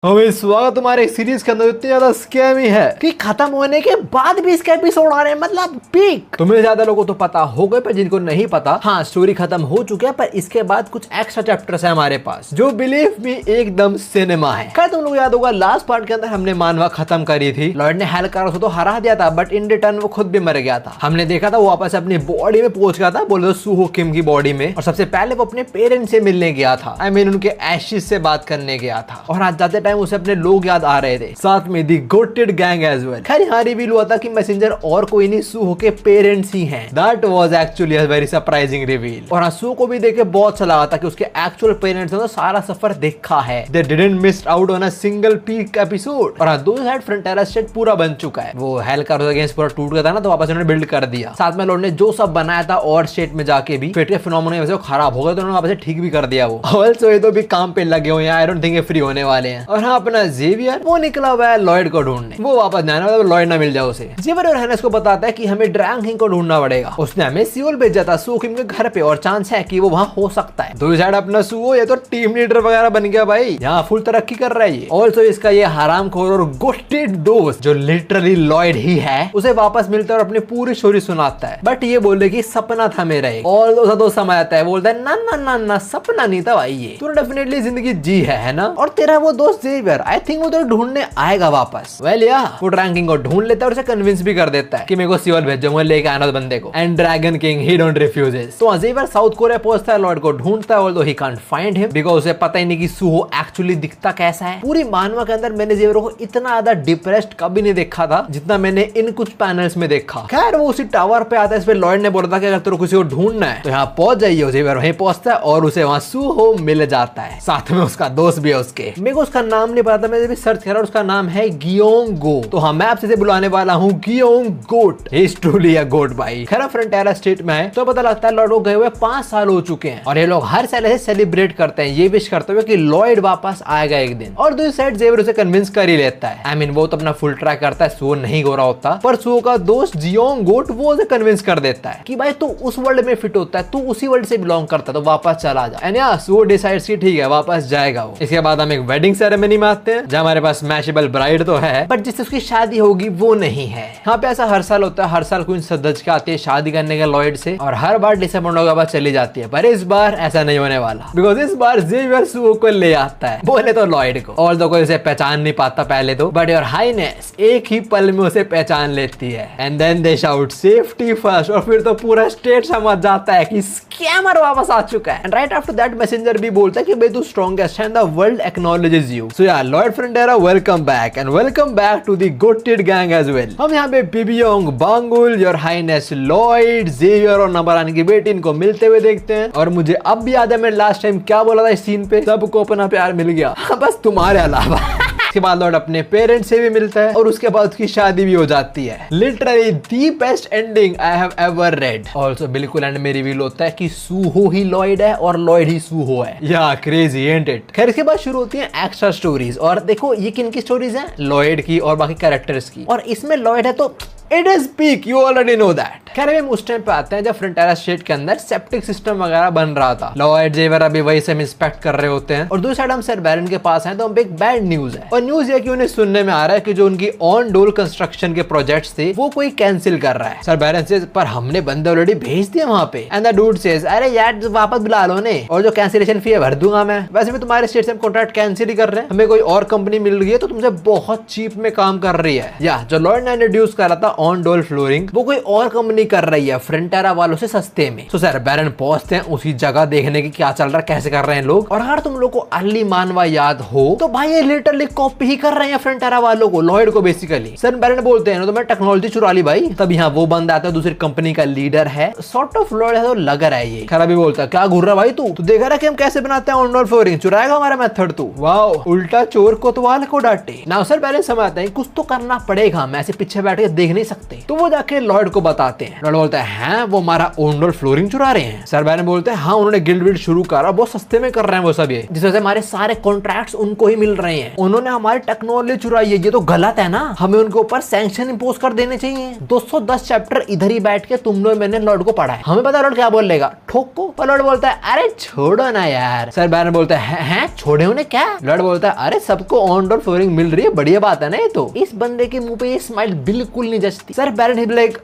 हमें स्वागत तुम्हारे सीरीज के अंदर इतनी ज्यादा स्कैम ही है कि खत्म होने के बाद भी इसके एपिसोड आ रहे हैं, मतलब पीक। तुम्हें ज्यादा लोगों को तो पता हो गए, पर जिनको नहीं पता, हाँ स्टोरी खत्म हो चुकी है, पर इसके बाद कुछ एक्स्ट्रा चैप्टर्स है हमारे पास जो बिलीव मी एकदम सिनेमा है। खैर तुम लोग याद होगा लास्ट पार्ट के अंदर हमने मानवा खत्म करी थी। लॉर्ड ने हेलकारोस को तो हरा दिया था, बट इन रिटर्न वो खुद भी मर गया था। हमने देखा था वो वापस अपनी बॉडी में पहुंच गया था, बोले तो सूहो किम की बॉडी में, और सबसे पहले वो अपने पेरेंट्स से मिलने गया था। आई मीन उनके एशेज से बात करने गया था, और आज जाते टाइम उसे अपने लोग याद आ रहे थे, साथ में दी गोटेड गैंग एज वेल। खैर यहाँ रिवील हुआ था कि मैसेंजर और कोई नहीं सूहो के पेरेंट्स ही हैं। That was actually a very surprising reveal, और हाँ सूहो को भी देख के बहुत अच्छा लगा था कि उसके एक्चुअल पेरेंट्स ने तो सारा सफर देखा है। They didn't miss out on a single peak episode. और हाँ दो साइड फ्रंटेरा स्टेट पूरा बन चुका है। वो हेलकारोस अगेंस्ट पूरा टूट गया था ना, तो वापस उन्होंने बिल्ड कर दिया। साथ में लॉर्ड ने जो सब बनाया था और स्टेट में जाके भी फिट के फिनोमेना वैसे खराब हो गया, तो उन्होंने वापस ठीक भी कर दिया वो। ऑल्सो ये तो भी काम पे लगे हुए हैं, आई डोंट थिंक ये फ्री होने वाले हैं। और हाँ अपना जेवियर वो निकला हुआ है लॉयड को ढूंढने। वो वापस जाना मतलब लॉयड ना मिल जाए उसे। जेवियर और हैनेस को बताता है कि हमें ड्रैंग किंग को ढूंढना पड़ेगा। उसने हमें सियोल भेजा था सूहो किम के घर पे, और चांस है कि वो वहां हो सकता है। दूसरी साइड अपना सूहो ये तो टीम लीडर वगैरह बन गया भाई, यहाँ फुल तरक्की कर रहा है। ऑल्सो इसका ये हरामखोर और गोस्टेड दोस्त जो लिटरली लॉयड ही है, उसे वापस मिलता है और अपनी पूरी स्टोरी सुनाता है। बट ये बोले कि सपना था मेरा एक। और दोस्त समझ आता है, बोलता है ना ना ना ना सपना नहीं था भाई, ये तूने डेफिनेटली जिंदगी जी है ना। और तेरा वो दोस्त जेवियर आई थिंक वो तो ढूंढने आएगा वापस। वेल या वो ड्रैगन किंग को ढूंढ लेता है और उसे कन्विंस भी कर देता है कि मेरे को सियोल भेजो, मुझे लेके आना बंदे को। And dragon king he don't refuses. तो जेवियर साउथ कोरिया पहुंचता है, लॉर्ड को ढूंढता है, although he can't find him because उसे पता ही नहीं कि सूहो एक्चुअली दिखता कैसा है। पूरी मानवा के अंदर मैंने जेवियर को इतना ज्यादा डिप्रेस्ड कभी नहीं देखा था जितना मैंने इन कुछ पैनल्स में देखा। खैर वो उसी टावर पे आता है, इस पे लॉर्ड ने बोला था कि अगर तेरे को किसी को ढूंढना है तो यहाँ पहुंच जाइए। जेवियर वहीं पहुंचता है और उसे वहां सूहो मिल जाता है, साथ में उसका दोस्त भी है उसके। मेरे को उसका नाम नहीं पता, मैंने भी सर्च करा, उसका नाम है गियोंगो। तो हाँ मैं आपसे बुलाने वाला हूँ गियोंग गोट। ही इज ट्रूली अ गोट भाई। खैर फ्रंटेरा स्टेट में है तो पता लगता है लॉर्ड को गए हुए 5 साल हो चुके हैं, और ये लोग हर साल ऐसे सेलिब्रेट करते हैं, ये विश करते हुए कि लॉर्ड वापस आएगा एक दिन। और दूसरी साइड जेवियर उसे कन्विंस कर ही लेता है। आई मीन वो तो अपना फुल ट्राई करता है, सूहो नहीं हो रहा होता, पर सूहो का दोस्त जियोंग गोट वो उसे कन्विंस कर देता है कि भाई तू उस वर्ल्ड में फिट होता है, तू उसी वर्ल्ड से बिलोंग करता है, तो वापस चला जा। एंड या सूहो डिसाइड्स कि ठीक है वापस जाएगा वो। इसके बाद हम एक वेडिंग सेरेमनी में आते हैं जहाँ हमारे पास मैचेबल ब्राइड तो है, बट जिससे उसकी शादी होगी वो नहीं है। यहाँ पे ऐसा हर साल होता है, हर साल कोई सदस्य के आती है शादी करने के लॉयड से, और हर बार डिसअपॉइंट होगा बाद चली जाती है। पर इस बार ऐसा नहीं होने वाला, बिकॉज इस बार जेवियर सूहो को ले आता है, बोले तो लॉयड को। और तो कोई उसे पहचान नहीं पाता पहले तो, बट योर हाईनेस एक ही पल में उसे पहचान लेती है। And then they shout safety first, और फिर तो पूरा स्टेट समझ जाता है कि स्कैमर वापस आ चुका है। And right after that messenger भी बोलता है कि भाई तू स्ट्रॉन्गेस्ट है and the world acknowledges you. So yeah Lord Frontera welcome back, and welcome back to the goated gang as well. हम यहाँ पे Bibiyong Bangul, your highness Lloyd, Javier और नंबरान की बेटी इनको मिलते हुए देखते हैं। और मुझे अब भी याद है मैं लास्ट टाइम क्या बोला था इस सीन पे, सबको अपना प्यार मिल गया, बस तुम्हारे अलावा। इसके बाद लॉर्ड अपने पेरेंट्स से भी मिलता है, और उसके बाद उसकी शादी भी हो जाती है। Literally the best ending I have ever read. Also बिल्कुल एंड में रिवील होता है कि सूहो ही लॉयड है और लॉयड ही सूहो है। या क्रेजी एंड इट। खैर इसके बाद शुरू होती है एक्स्ट्रा स्टोरीज, और देखो ये किन की स्टोरीज हैं, लॉयड की और बाकी कैरेक्टर्स की। और इसमें लॉयड है तो it is peak, you already know that. खैर हम उस टाइम पे आते हैं जब फ्रंटेरा स्टेट के अंदर सेप्टिक सिस्टम वगैरह बन रहा था। लॉयड जेवियर अभी वही से इंस्पेक्ट कर रहे होते हैं, और दूसरी साइड हम सर बैरन के पास हैं, तो हम पे एक बैड न्यूज है। और न्यूज ये कि उन्हें सुनने में आ रहा है कि जो उनकी ऑन डोल कंस्ट्रक्शन के प्रोजेक्ट्स थे वो कोई कैंसिल कर रहा है। सर बैरन से पर हमने बंदे ऑलरेडी भेज दिए वहां पे। एंड द डूड सेज अरे यार वापस बुला लो ने, और जो कैंसिलेशन फी है भर दूंगा मैं। वैसे भी तुम्हारे स्टेट से हम कॉन्ट्रैक्ट कैंसिल ही कर रहे हैं, हमें कोई और कंपनी मिल गई है तो तुमसे बहुत चीप में काम कर रही है। या जो लॉर्ड ने इंट्रोड्यूस करा था ऑन डोल फ्लोरिंग, वो कोई और कंपनी कर रही है फ्रंटेरा वालों से सस्ते में। तो सर बैरन पहुंचते हैं उसी जगह देखने की क्या चल रहा है, कैसे कर रहे हैं लोग। और अगर तुम लोग को अर्ली मानवा याद हो तो भाई ये लिटरली कॉपी ही कर रहे हैं फ्रंटेरा वालों को, लॉयड को बेसिकली। सर बैरन बोलते हैं तो मैं टेक्नोलॉजी चुरा ली भाई। तब यहाँ वो बंदा आता है, दूसरी कंपनी का लीडर है, सॉर्ट ऑफ लॉयड है, तो लग रहा है ये। खरा भी बोलता है क्या घूर रहा भाई तू देखा रहा कि हम कैसे बनाते हैं ऑन डोल फ्लोरिंग, चुराएगा हमारा मेथड तू। वाओ, उल्टा चोर कोतवाल को डांटे ना। सर बैरन समझाते हैं कुछ तो करना पड़ेगा, हम ऐसे पीछे बैठ के देख नहीं सकते। तो वो जाके लॉयड को बताते हैं हैं। लॉर्ड बोलता है वो हमारा ओंडोल फ्लोरिंग चुरा रहे हैं। सर बैरन बोलते हैं हाँ उन्होंने गिल्ड विल्ड शुरू करा, बहुत सस्ते में कर रहे हैं वो सब, ये जिस वजह से हमारे सारे कॉन्ट्रैक्ट्स उनको ही मिल रहे हैं। उन्होंने हमारी टेक्नोलॉजी चुराई है, ये तो गलत है ना, हमें उनके ऊपर सैंक्शन इंपोज कर देने चाहिए। 210 चैप्टर इधर ही बैठ के तुम लोग मैंने लॉर्ड को पढ़ा है, हमें पता लॉर्ड क्या बोलेगा, ठोक को। पर लॉर्ड बोलता है अरे छोड़ो ना यार। सर बैरन बोलता है छोड़े उन्हें क्या? लॉर्ड बोलता है अरे सबको ओंडोल फ्लोरिंग मिल रही है, बढ़िया बात है ना ये तो। इस बंदे के मुंह पे ये स्माइल बिल्कुल नहीं जचती। सर बैरन ही like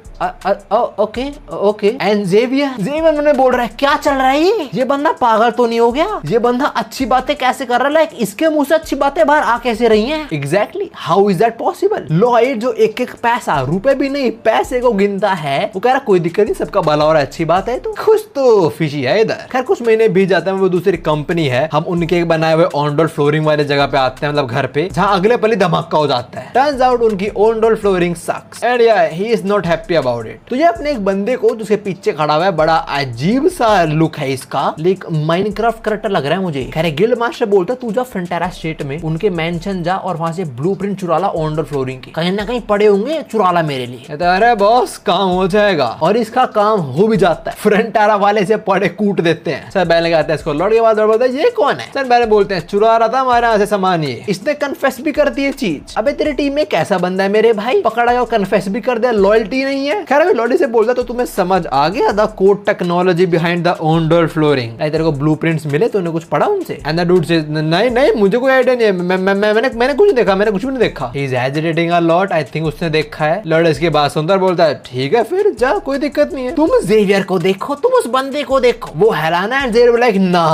okay okay and Javier मैंने बोल रहा है क्या चल रहा है, ये बंदा पागल तो नहीं हो गया? ये बंदा अच्छी बातें कैसे कर रहा है? लाइक इसके मुंह से अच्छी बातें बाहर आ कैसे रही हैं? Exactly how is that possible? Lloyd जो एक एक पैसा, रुपए भी नहीं पैसे को गिनता है, वो कह रहा कोई दिक्कत नहीं, सबका भला हो रहा है, अच्छी बात है। तो कुछ तो फिशी है इधर। खैर कुछ महीने बीत जाते हैं, वो दूसरी कंपनी है, हम उनके बनाए हुए ओंडोल फ्लोरिंग वाले जगह पे आते हैं, मतलब घर पे, जहाँ अगले पल ही धमाका हो जाता है। टर्न्स आउट उनकी ओंडोल फ्लोरिंग सक्स एंड या he is not happy about it. तो ये अपने एक बंदे को जिसके पीछे खड़ा हुआ है, बड़ा अजीब सा लुक है इसका, लाइक माइनक्राफ्ट कैरेक्टर लग रहा है मुझे। खैर गिल्ड मास्टर बोलता तू जा फ्रंटेरा स्टेट में उनके मेंशन जा और वहां से ब्लूप्रिंट चुरा ला ओंडोल फ्लोरिंग की, कहीं ना कहीं पड़े होंगे, चुरा ला मेरे लिए। तो अरे बॉस काम हो जाएगा, और इसका काम हो भी जाता है। फ्रंटेरा वाले से पड़े कूट देते हैं। सर बैन लगाते हैं इसको। लॉर्ड के बाद बोलता है ये कौन है? सर बैन बोलते हैं चुरा रहा था हमारे यहाँ से सामान, ये इसने कन्फेस भी कर दी चीज। अबे तेरी टीम में कैसा बंदा है मेरे भाई, पकड़ा गया कन्फेस भी कर दिया, लॉयल्टी नहीं है। खैर लॉर्डी से बोलता तो तुम्हें समझ आ गया the code technology behind the ondol flooring. तेरे को ब्लूप्रिंट्स मिले तो उन्हें कुछ पढ़ा उनसे? एंड द डूड सेज नहीं मुझे कोई आइडिया नहीं है, मैंने कुछ नहीं देखा, मैंने कुछ भी नहीं देखा। He is hesitating a lot, I think उसने देखा है। लॉर्ड इसके बाद सुंदर बोलता है ठीक है फिर जा, कोई दिक्कत नहीं है, तुम जेवियर को देखो, तुम उस बंदे को देखो, वो हैराना है। जेवियर लाइक ना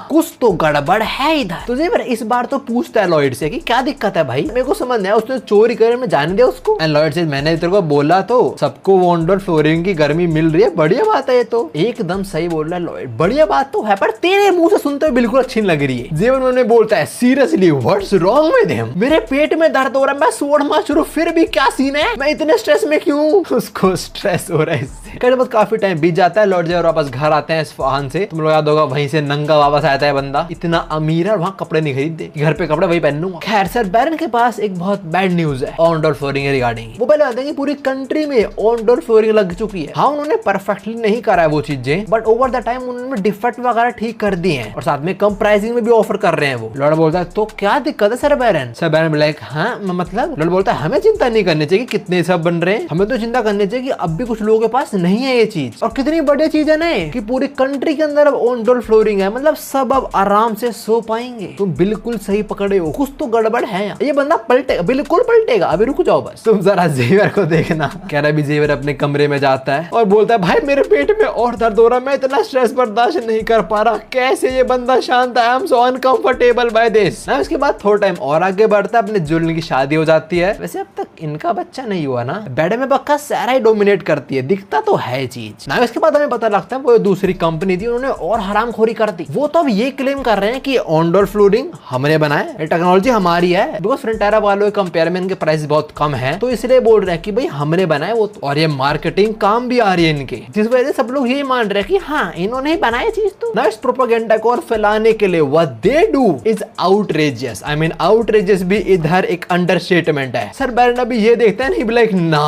कुछ तो गड़बड़ है इधर। तो जेवियर इस बार तो पूछता है लॉर्ड से कि क्या दिक्कत है भाई, मेरे को समझ नहीं आया, उसने चोरी करे में जाने दिया उसको। एंड लॉर्ड से मैंने तेरे को बोला तो सबको ओंडोल फ्लोरिंग की गर्मी मिल रही है, बढ़िया बात है ये तो। एकदम सही बोल रहा है लॉर्ड, बढ़िया बात तो है, पर तेरे मुंह से सुनते हुए बिल्कुल अच्छी लग रही है। जेवियर ने बोलता है seriously what's wrong with him? मेरे पेट में दर्द हो रहा है, मैं स्वॉर्ड मास्टर हूं, फिर भी क्या सीन है, मैं इतने स्ट्रेस में क्यों? उसको स्ट्रेस हो रहा है इससे। कल बाद काफी टाइम बीत जाता है, लॉर्ड जेवियर वापस घर आते हैं इस्फहान से। तुम लोग याद होगा वहीं से नंगा वापस आता है बंदा, इतना अमीर है और वहाँ कपड़े नहीं खरीदते, घर पे कपड़े वही पहन लूंगा। खैर सर बैरन के पास एक बहुत बैड न्यूज है ओंडोल फ्लोरिंग रिगार्डिंग। वो पहले बताते हैं कि पूरी कंट्री में ओंडोल फ्लोरिंग लग चुकी है। हाँ उन्होंने परफेक्टली नहीं करा है वो चीजें, बट ओवर द टाइम उन्होंने डिफेक्ट वगैरह ठीक कर दिए हैं और साथ में कम प्राइसिंग में भी ऑफर कर रहे हैं वो। लॉर्ड बोलता है तो क्या दिक्कत है सर बैरन? सर बैरन लाइक हाँ मतलब? लॉर्ड बोलता है हमें चिंता नहीं करनी चाहिए कितने सब बन रहे हैं, हमें तो चिंता करनी चाहिए कि अब भी कुछ लोगों के पास नहीं है ये चीज। और कितनी बढ़िया चीज है ना कि पूरी कंट्री के अंदर अब ओंडोल फ्लोरिंग है, मतलब सब अब आराम से सो पाएंगे। तुम बिल्कुल सही पकड़े हो, कुछ तो गड़बड़ है यहाँ। ये बंदा पलटेगा, बिल्कुल पलटेगा, अभी रुक जाओ बस। तुम जरा जेवियर को देखना। कह रहा भी जेवियर अपने कमरे में जाता है और बोलता है भाई मेरे पेट में और दर्द हो रहा है, मैं इतना स्ट्रेस बर्दाश्त नहीं कर पा रहा, कैसे ये बंदा शांत है, I am so uncomfortable by this. ना उसके बाद थोड़ा टाइम और आगे बढ़ता है, अपने जुल्न की शादी हो जाती है। वैसे अब तक इनका बच्चा नहीं हुआ ना। बेड में पक्का सारा ही डोमिनेट करती है, दिखता तो है चीज ना। इसके बाद हमें पता लगता है वो दूसरी कंपनी थी, उन्होंने और हरामखोरी कर दी। वो तो अब ये क्लेम कर रहे हैं कि ओंडोल फ्लोरिंग हमने बनाया, ये टेक्नोलॉजी हमारी है, बिकॉज फ्रंटेरा वालों के कंपेयर में इनके प्राइस बहुत कम है, तो इसलिए बोल रहे हैं कि भाई हमने बनाया वो, और ये मार्केटिंग काम भी आ रही है इनके, जिस वजह से सब लोग यही मान रहे हैं कि हाँ इन्होंने ही बनाया चीज। तो ना इस प्रोपेगेंडा को और फैलाने के लिए what they do is outrageous. I mean outrageous भी इधर एक अंडरस्टेटमेंट है। सर बैरन अभी ये देखते हैं लाइक ना,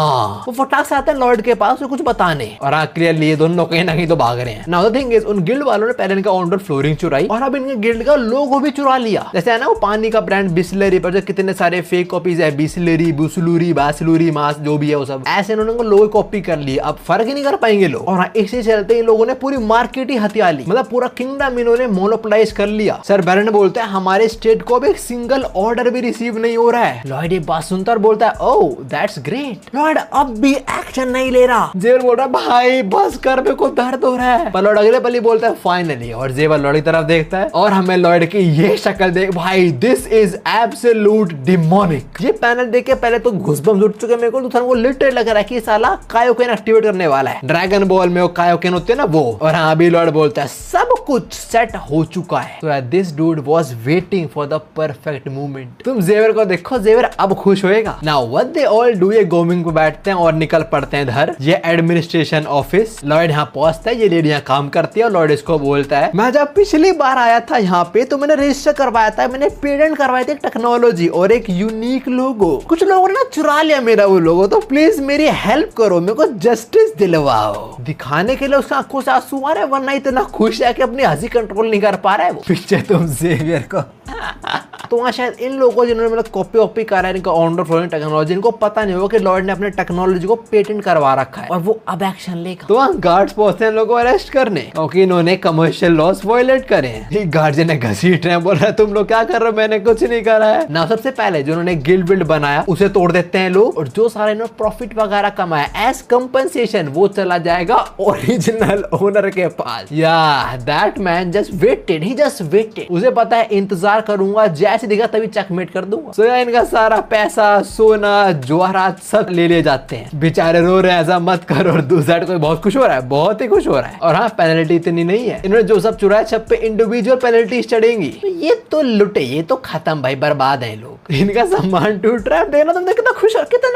वो फटाक से आते हैं लॉर्ड के पास कुछ बताने, और क्लियरली ये दोनों कहीं ना कहीं तो भाग रहे हैं। नाउ द थिंग इज उन गिल्ड वालों ने पहले इनका ओंडोल फ्लोरिंग चुराई और अब इनके गिल्ड का लोगो भी चुरा लिया। जैसे है ना वो पानी का ब्रांड बिस्लरी पर जो कितने सारे फेक कॉपीज है, बिस्लरी बुसलूरी बासलूरी मास जो भी है वो सब, ऐसे इन्होंने लोगो कॉपी कर ली। अब फर्क ही नहीं कर पाएंगे लोग। और इसी चलते इन लोगों ने पूरी मार्केट ही हथिया ली, मतलब पूरा किंगडम इन्होंने मोनोपोलाइज कर लिया। सर बैरन बोलते हैं हमारे स्टेट को अब एक सिंगल ऑर्डर भी रिसीव नहीं हो रहा है। लॉर्ड ये बात सुनता और बोलता है ओह दैट्स ग्रेट। लॉर्ड अब भी एक्शन नहीं ले रहा। जेवर बोल रहा है भाई बस कर, मेरे को दर्द हो रहा है। पर लॉर्ड अगले पल ही बोलता है फाइनली, और जेवर लॉर्ड की तरफ देखता है और हमें लॉर्ड की ये शक्ल देख भाई, दिस इज एब्सोल्यूट डिमोनिक। ये पैनल देख के पहले तो घुसबम्स उठ चुके मेरे को, तो वो लिटरली लग रहा है कि साला कायोकेन एक्टिवेट करने वाला है। ड्रैगन बॉल में वो कायोकेन होते हैं ना वो। और हाँ अभी लॉर्ड बोलता है सब कुछ सेट हो चुका है। तो this dude was waiting for the perfect moment. तुम जेवर को देखो, जेवर अब खुश होएगा। Now what they all do, ये गोमिंग पे बैठते हैं और निकल पड़ते हैं इधर। ये एडमिनिस्ट्रेशन ऑफिस, लॉयड यहाँ पहुंचता है, ये लेडी यहाँ काम करती है और लॉयड इसको बोलता है मैं जब पिछली बार आया था यहाँ पे तो मैंने रजिस्टर करवाया था, मैंने पेटेंट करवाई थी टेक्नोलॉजी और एक यूनिक लोगो। कुछ लोगों ने ना चुरा लिया मेरा वो लोगो, तो प्लीज मेरी हेल्प करो, मेरे को जस्टिस दिलवाओ। दिखाने के लिए उसका आंखों से आंसू आ रहे, वरना इतना खुश है कि अपनी हंसी कंट्रोल नहीं कर पा रहा है वो। पीछे तुम जेवियर को तो वहाँ शायद इन लोगों जिन्होंने मतलब कॉपी वॉपी करा है, इनका ऑनर फ्लोरिंग टेक्नोलॉजी, इनको पता नहीं होगा कि लॉयड ने अपने टेक्नोलॉजी को पेटेंट करवा रखा है और वो अब एक्शन लेगा। तो वहाँ गार्ड्स पहुंचते हैं लोगों को अरेस्ट करने क्योंकि इन्होंने कमर्शियल लॉस वायलेट करे हैं। गार्जियन ने घसीट रहे हैं, बोल रहे हैं तुम लोग क्या कर रहे हो, मैंने कुछ नहीं करा है ना। सबसे पहले जो उन्होंने गिल्ड विल्ड बनाया उसे तोड़ देते हैं लोग और जो सारा इन्होंने प्रॉफिट वगैरह कमाया एज कंपनसेशन वो चला जाएगा ओरिजिनल ओनर के पास। या that man just weighted, he just weighted, उसे पता है इंतजार करूंगा, जैसे दिखा तभी चेकमेट कर दूंगा। सो इनका सारा पैसा सोना जवाहरात सब ले लिए जाते हैं। बेचारे रो रहे हैं ऐसा मत करो, और दूसरा कोई बहुत खुश हो रहा है, बहुत ही खुश हो रहा है। और हाँ पेनल्टी इतनी नहीं है, इन्होंने जो सब चुराया सब पे इंडिविजुअल पेनल्टीज चढ़ेंगी। तो ये तो लुटे, ये तो खत्म भाई, बर्बाद है लोग, इनका सामान टूट रहा है। देखना तुमने कितना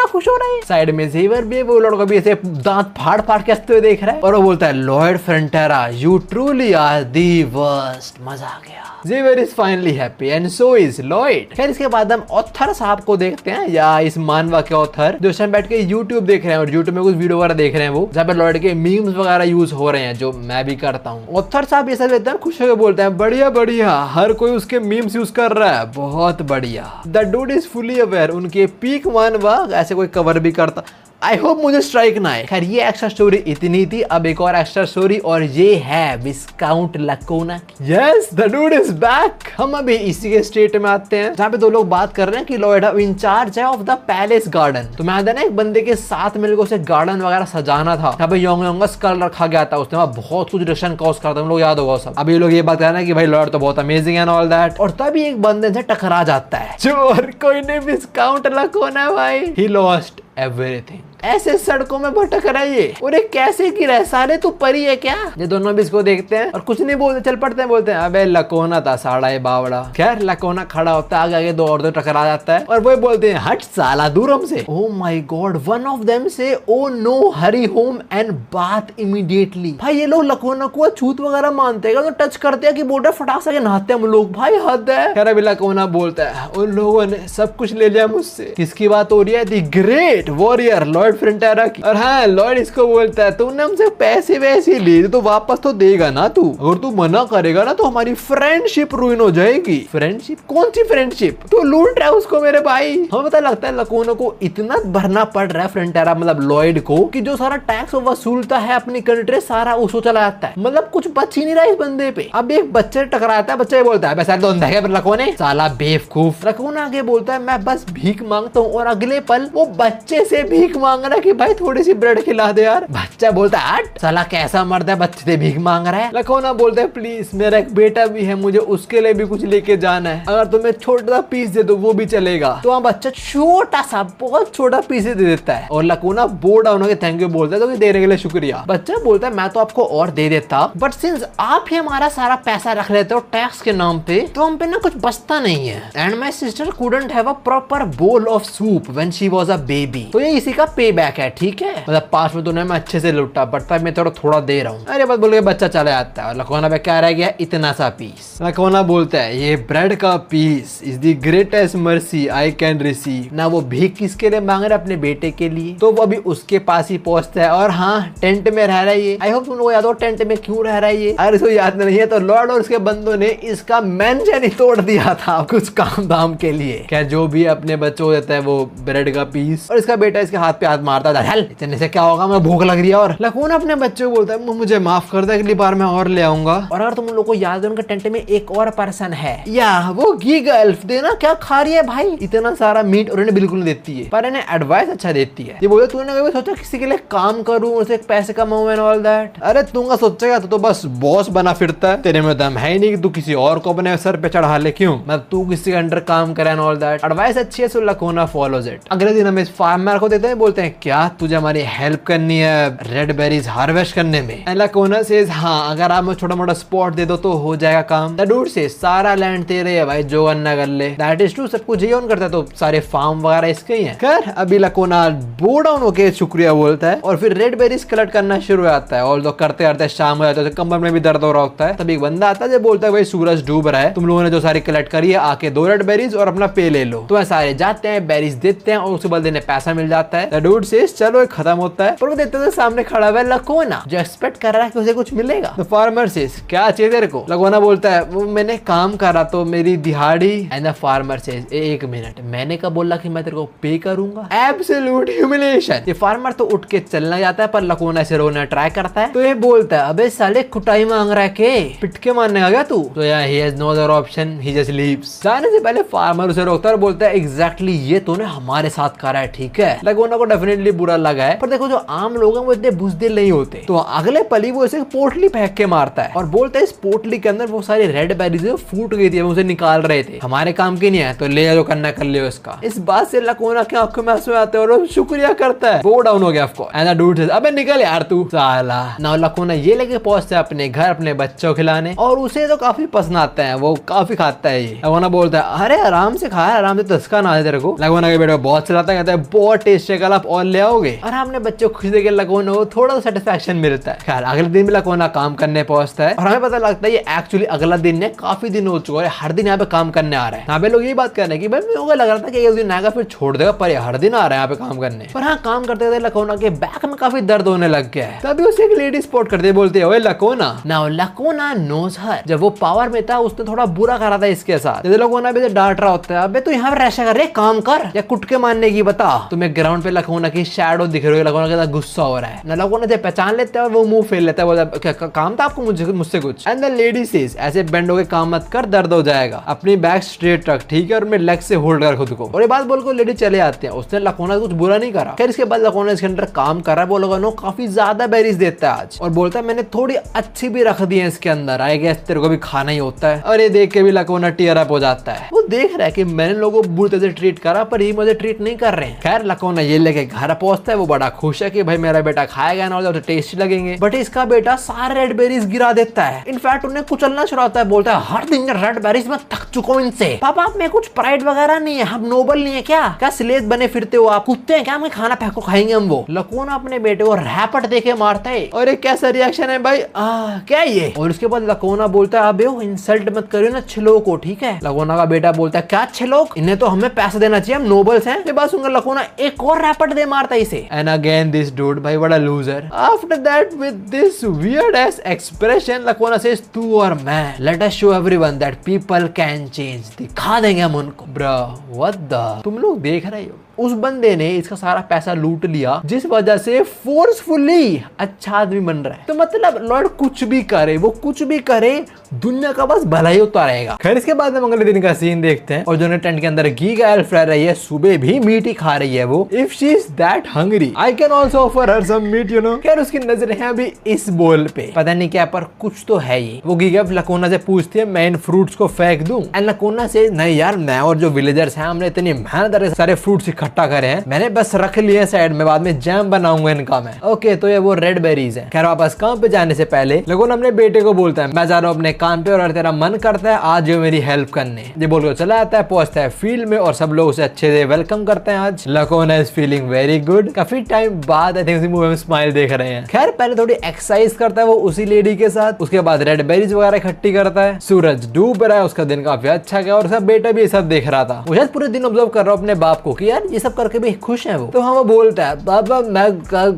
खुश हो रहा है। साइड में जेवर भी वो लड़का भी ऐसे दांत फाड़ फाड़ के हंसते हुए देख रहा है और वो बोलता है Lloyd Frontera you truly are the worst. मजा आ गया। Javier is finally happy and so is Lloyd. खैर इसके बाद हम ऑथर साहब को देखते हैं, या इस मानवा के ऑथर जो शायद बैठ के यूट्यूब देख रहे हैं और यूट्यूब में कुछ वीडियो वगैरह देख रहे हैं, वो जहाँ पे लॉयड के मीम्स वगैरह यूज हो रहे हैं, जो मैं भी करता हूँ। ऑथर साहब ये सब एकदम खुश होकर बोलते हैं बढ़िया बढ़िया, हर कोई उसके मीम्स यूज कर रहा है, बहुत बढ़िया। The dude is fully aware, उनके पीक मानवा ऐसे कोई कवर भी करता। आई होप मुझे स्ट्राइक ना आए। खैर ये एक्स्ट्रा स्टोरी इतनी थी, अब एक और एक्स्ट्रा स्टोरी और ये है viscount Lakona. Yes the dude is back. हम अभी इसी के स्टेट में आते हैं जहाँ पे दो लोग बात कर रहे हैं कि लॉयड इंचार्ज है ऑफ द पैलेस गार्डन। तो मैं आता ना एक बंदे के साथ मिलकर उसे गार्डन वगैरह सजाना था, यहाँ पे योंगस कल रखा गया था, उसने बहुत कुछ डिस्कशन कॉज करता, हम लोग याद होगा सब। अभी लोग ये बात कर रहे हैं कि भाई लॉयड तो बहुत अमेजिंग है ऑल दैट, और तभी एक बंदे से टकरा जाता है जो और कोई नहीं विस्काउंट लकोना भाई। He lost everything. ऐसे सड़कों में भटक रहा है ये, और ये कैसे गिरा है, साले तू परी है क्या। ये दोनों भी इसको देखते हैं और कुछ नहीं बोलते, चल पड़ते हैं, बोलते हैं अबे लकोना था साड़ा ये बावड़ा। खैर लकोना खड़ा होता है, आगे आगे दो और दो टकरा जाता है और वो बोलते हैं हट साला दूर हमसे। Oh my god, one of them say oh no hurry home and bath immediately. भाई ये लोग लकोना को छूत वगैरह मानते हैं, तो टच करते हैं कि बोर्डर फटाक से नहाते हैं हम लोग, भाई हद है। खैर अभी लकोना बोलता है उन लोगों ने सब कुछ ले लिया मुझसे। किसकी बात हो रही है? द ग्रेट वॉरियर लॉयड फ्रंटेरा की। और हाँ लॉयड इसको बोलता है तुमने हमसे पैसे वैसे लिए तो वापस तो देगा ना तू, अगर तू मना करेगा ना तो हमारी फ्रेंडशिप रुइन हो जाएगी। फ्रेंडशिप? कौन सी फ्रेंडशिप? तू लूट रहा है उसको मेरे भाई। हमें पता लगता है लकोना को इतना भरना पड़ रहा है फ्रंटेरा मतलब लॉयड को, कि जो सारा टैक्स वसूलता है अपनी कंट्री सारा उसको चला जाता है, मतलब कुछ बच ही नहीं रहा इस बंदे पे। अब एक बच्चे टकराता है, बच्चा बोलता है वैसे तो लकोने साला बेवकूफ। लकोना आगे बोलता है मैं बस भीख मांगता हूँ, और अगले पल वो बच्चे से भीख मांग रहा है कि भाई थोड़ी सी ब्रेड खिला दे यार। बच्चा बोलता है हट साला कैसा मर्द है बच्चे से भीख मांग रहा है। लकोना बोलता है प्लीज मेरा एक बेटा भी है, मुझे उसके लिए भी कुछ लेके जाना है, अगर तुम्हें छोटा सा पीस दे दो वो भी चलेगा। तो वहाँ बच्चा छोटा सा बहुत छोटा पीस दे देता है और लकोना बोर्ड डाउन होकर थैंक यू बोलता है, तो देने के लिए शुक्रिया। बच्चा बोलता है मैं तो आपको और दे देता, बट सिंस आप ही हमारा सारा पैसा रख लेते हो टैक्स के नाम पे, तो हम पे ना कुछ बचता नहीं है। And my sister couldn't have a proper bowl of soup when she was a baby. तो ये इसी का पे बैक है, ठीक है, मतलब पास में तो मैं अच्छे से लुटा, बट मैं थोड़ा दे रहा हूँ। अरे बस बोल के बच्चा चला जाता है और लकोना पे क्या रह गया? इतना सा पीस। लकोना बोलता है ये ब्रेड का piece is the greatest mercy I can receive. ना वो भीख किसके लिए मांग रहा है? अपने बेटे के लिए। तो वो अभी उसके पास ही पहुंचता है और हाँ टेंट में रह रहा है ये। आई होप तुम लोग याद हो टेंट में क्यों रह रहा है ये। अगर इसको याद नहीं है तो लॉर्ड और उसके बंदों ने इसका मेंशन ही तोड़ दिया था कुछ काम दाम के लिए। क्या जो भी अपने बच्चों को देता है वो ब्रेड का पीस, और इसका बेटा इसके हाथ पे हाथ मारता था, हल इतने से क्या होगा, मैं भूख लग रही है। और लकोना अपने बच्चे को बोलता है मुझे माफ कर दे, अगली बार मैं और ले आऊंगा। और अगर तुम लोग को याद है उनके टेंट में एक और पर्सन है, या वो गीगल्फ देना क्या खा रही है भाई इतना सारा मीट, और इन्हें बिल्कुल नहीं देती है, पर इन्हें एडवाइस अच्छा देती है। ये बोले तूने कभी सोचा किसी के लिए काम करूं, उसे पैसे कमाऊं एंड ऑल दैट? अरे तुमका सोचेगा तो बस बॉस बना फिरता है, तेरे में दम है ही नहीं कि तू किसी और को अपने सर पे चढ़ा ले। क्यों? मतलब तू किसी के अंडर काम करे एंड ऑल दैट। एडवाइस अच्छी है, सो लकोना फॉलोज इट। अगले दिन हम इस फार्मर को देते हैं, बोलते हैं हैं क्या तुझे हमारी हेल्प करनी है रेड बेरीज हार्वेस्ट करने में? एंड लकोना सेज हाँ, अगर आप मुझे छोटा मोटा स्पॉट दे दो तो हो जाएगा काम। द डूड से सारा लैंड तेरे है भाई, जो करना कर ले। दैट इज ट्रू, सब कुछ ये ऑन करता है तो सारे फार्म वगैरह इसके ही हैं। खैर अभी लकोना बो डाउन होके शुक्रिया बोलता है और फिर रेड बेरीज कलेक्ट करना शुरू हो जाता है। और तो करते करते शाम हो जाता है, कमर में भी दर्द हो रहा होता है। तभी एक बंदा आता है जो बोलता है भाई सूरज डूब रहा है, तुम लोगों ने जो सारी कलेक्ट करी है आके 2 रेड बेरीज और अपना पे ले लो। तो सारे जाते हैं, बेरीज देते हैं और उसके बदले में पैसा मिल जाता है। द डूड सेज चलो एक खत्म होता है, पर वो देखते हैं सामने खड़ा हुआ है लकोना जो एक्सपेक्ट कर रहा है कि उसे कुछ मिलेगा। द फार्मर सेज क्या चाहिए तेरे को? लकोना बोलता है वो मैंने काम करा तो मेरी दिहाड़ी। एंड द फार्मर सेज एक मिनट, मैंने कब बोला कि मैं तेरे को पे करूंगा? Absolute humiliation. ये फार्मर तो उठ के चलना जाता है पर लकोना से रोना ट्राई करता है। तो ये बोलता है अबे साले कुटाई मांग रहा है के पिटके मारने का क्या तू? तो यार he has no other option, he just leaves. जाने से पहले फार्मर उसे रोकता है और बोलता है एग्जैक्टली ये तूने हमारे साथ करा है, ठीक है? लकोना को डेफिनेटली बुरा लगा है, पर देखो जो आम लोग हैं वो इतने बुजदिल नहीं होते। तो अगले पली वो इसे पोटली फेंक के मारता है और बोलता है इस पोटली के अंदर वो सारी रेड बेरीज फूट गई थी, उसे निकाल रहे थे, हमारे काम की नहीं है, तो ले जो करना कर लियो इसका। इस बात से लकोना के आंखों में आंसू आते हैं और शुक्रिया करता है। वो डाउन हो गया of course. And the dude says अबे निकल यार तू साला। नाउ लकोना ये लेके पहुंचता है अपने घर अपने बच्चों खिलाने और उसे तो काफी पसंद आता है, वो काफी खाता है। ये लकोना बोलता है अरे आराम से खा, आराम से, तस्का ना है तेरे को। लकोना के बेटे बहुत चलाता है, कहता है बहुत टेस्ट है, कल आप और ले आओगे। और हमने बच्चों खुश देख के लकोना को थोड़ा सा सेटिस्फेक्शन मिलता है। खैर अगले दिन भी लकोना काम करने पहुंचता है और हमें पता लगता है ये एक्चुअली अगला दिन है, काफी दिन हो चुका है, हर दिन यहाँ पे काम करने आ रहा है। यहाँ पे लोग ये बात कर रहे हैं कि भाई मेरे को लग रहा था कि एक दिन आएगा फिर छोड़ देगा, पर हर दिन आ रहा है यहाँ पे काम करने। पर हाँ काम करते थे लकोना के बैक में काफी दर्द होने लग गया है। तभी उसे एक लेडी स्पॉट करते बोलते हैं लकोना। नाउ लकोना नोज हर, जब वो पावर में था उसने थोड़ा बुरा करा था इसके साथ। लकोना भी डांट रहा होता है अबे तू यहाँ पर ऐसा कर रहे, काम कर या कुटके मारने की बता। तुम्हें ग्राउंड पे लकोना की शैडो दिख रही है, लकोना का गुस्सा हो रहा है ना। लकोना जब पहचान लेता है वो मुंह फेर लेता है, बोलता है काम था आपको मुझसे कुछ? एंड द लेडी सेज ऐसे बेंड होके काम मत कर, दर्द हो जाएगा, अपनी बैक स्ट्रेट रख, ठीक है, और मैं लेग से होल्ड कर खुद को। और ये बात बोल को लेडी चले आते हैं। उसने लकोना कुछ बुरा नहीं करा। फिर इसके बाद लकोना इसके अंदर काम कर रहा है, वो लकोना काफी ज्यादा बेरीज देता है आज और बोलता है मैंने थोड़ी अच्छी भी रख दी है इसके अंदर, आई गेस तेरे को भी खाना ही होता है। और ये देख के भी लकोना टीयर अप हो जाता है। वो देख रहा है कि मैंने लोगों को बुरी तरह से ट्रीट करा पर ये मुझे ट्रीट नहीं कर रहे हैं। खैर लकोना ये लेके घर पहुंचता है, वो बड़ा खुश है कि भाई मेरा बेटा खाएगा ना और टेस्टी लगेंगे। बट इसका बेटा सारे रेड बेरीज गिरा देता है। इनफैक्ट उन्हें कुचलना शुरू होता है, बोलता है हर दिन रेड बेरीज में थक चुका हूं इनसे। पापा आप में कुछ प्राइड वगैरह नहीं है, हम नोबल नहीं है क्या स्लेव बने फिरते हो आप, कुत्ते हैं क्या, हमें खाना फेंको खाएंगे हम वो। लकोना अपने बेटे को रैपट देके मारता है और एक कैसा रिएक्शन है भाई, क्या ये? और उसके बाद लकोना बोलता है अबे इंसल्ट मत करियो ना अच्छे लोगों को, ठीक है? लकोना का बेटा बोलता है क्या अच्छे लोग, इन्हें तो हमें पैसा देना चाहिए, हम नोबल्स हैं। ये बात सुनकर लकोना एक और रैपट दे मारता है इसे। एंड अगेन दिस डूड भाई बड़ा loser. After that with this weird ass expression Lakona says तू और मैं let us show everyone that people can change, दिखा देंगे हम उनको। ब्रो व्हाट द, तुम लोग देख रहे हो उस बंदे ने इसका सारा पैसा लूट लिया जिस वजह से फोर्सफुली अच्छा आदमी बन रहा है। तो मतलब लॉर्ड कुछ भी करे, वो कुछ भी करे, दुनिया का बस भला ही होता रहेगा। खैर इसके बाद हम अगले दिन का सीन देखते हैं और जो टेंट के अंदर गीगा एल्फ रह रही है, सुबह भी मीट ही खा रही है वो। If she is that hungry I can also offer her some meat you know. खैर उसकी नजर है अभी इस बोल पे, पता नहीं क्या पर कुछ तो है ये। वो गीगा लकोना से पूछती है मैं इन फ्रूट्स को फेंक दूं? एंड लकोना से नहीं यार, मैं और जो विलेजर्स हैं हमने इतनी मेहनत सारे फ्रूट्स इकट्ठा करे हैं, मैंने बस रख लिए साइड में, बाद में जैम बनाऊंगा इनका मैं। ओके तो ये वो रेड बेरीज है। खैर वापस काम पे जाने से पहले लकोना अपने बेटे को बोलता है मैं जा रहा हूँ अपने काम पे और तेरा मन करता है आज जो मेरी हेल्प करने। ये बोलकर चला आता है, पहुंचता है फील्ड में और सब लोग उसे अच्छे से वेलकम करते हैं। आज लकोना इज फीलिंग वेरी गुड। काफी टाइम बाद आई थिंक उसी मूवी में स्माइल देख रहे हैं। खैर पहले थोड़ी एक्सरसाइज करता है वो उसी लेडी के साथ, उसके बाद रेड बेरीज वगैरह इकट्ठी करता है। सूरज डूब रहा है, उसका दिन काफी अच्छा गया और सब बेटा भी ये सब देख रहा था। मुझे पूरे दिन ऑब्जर्व कर रहा हूँ अपने बाप को कि यार ये सब करके भी खुश है वो। तो हाँ वो बोलता है बाबा मैं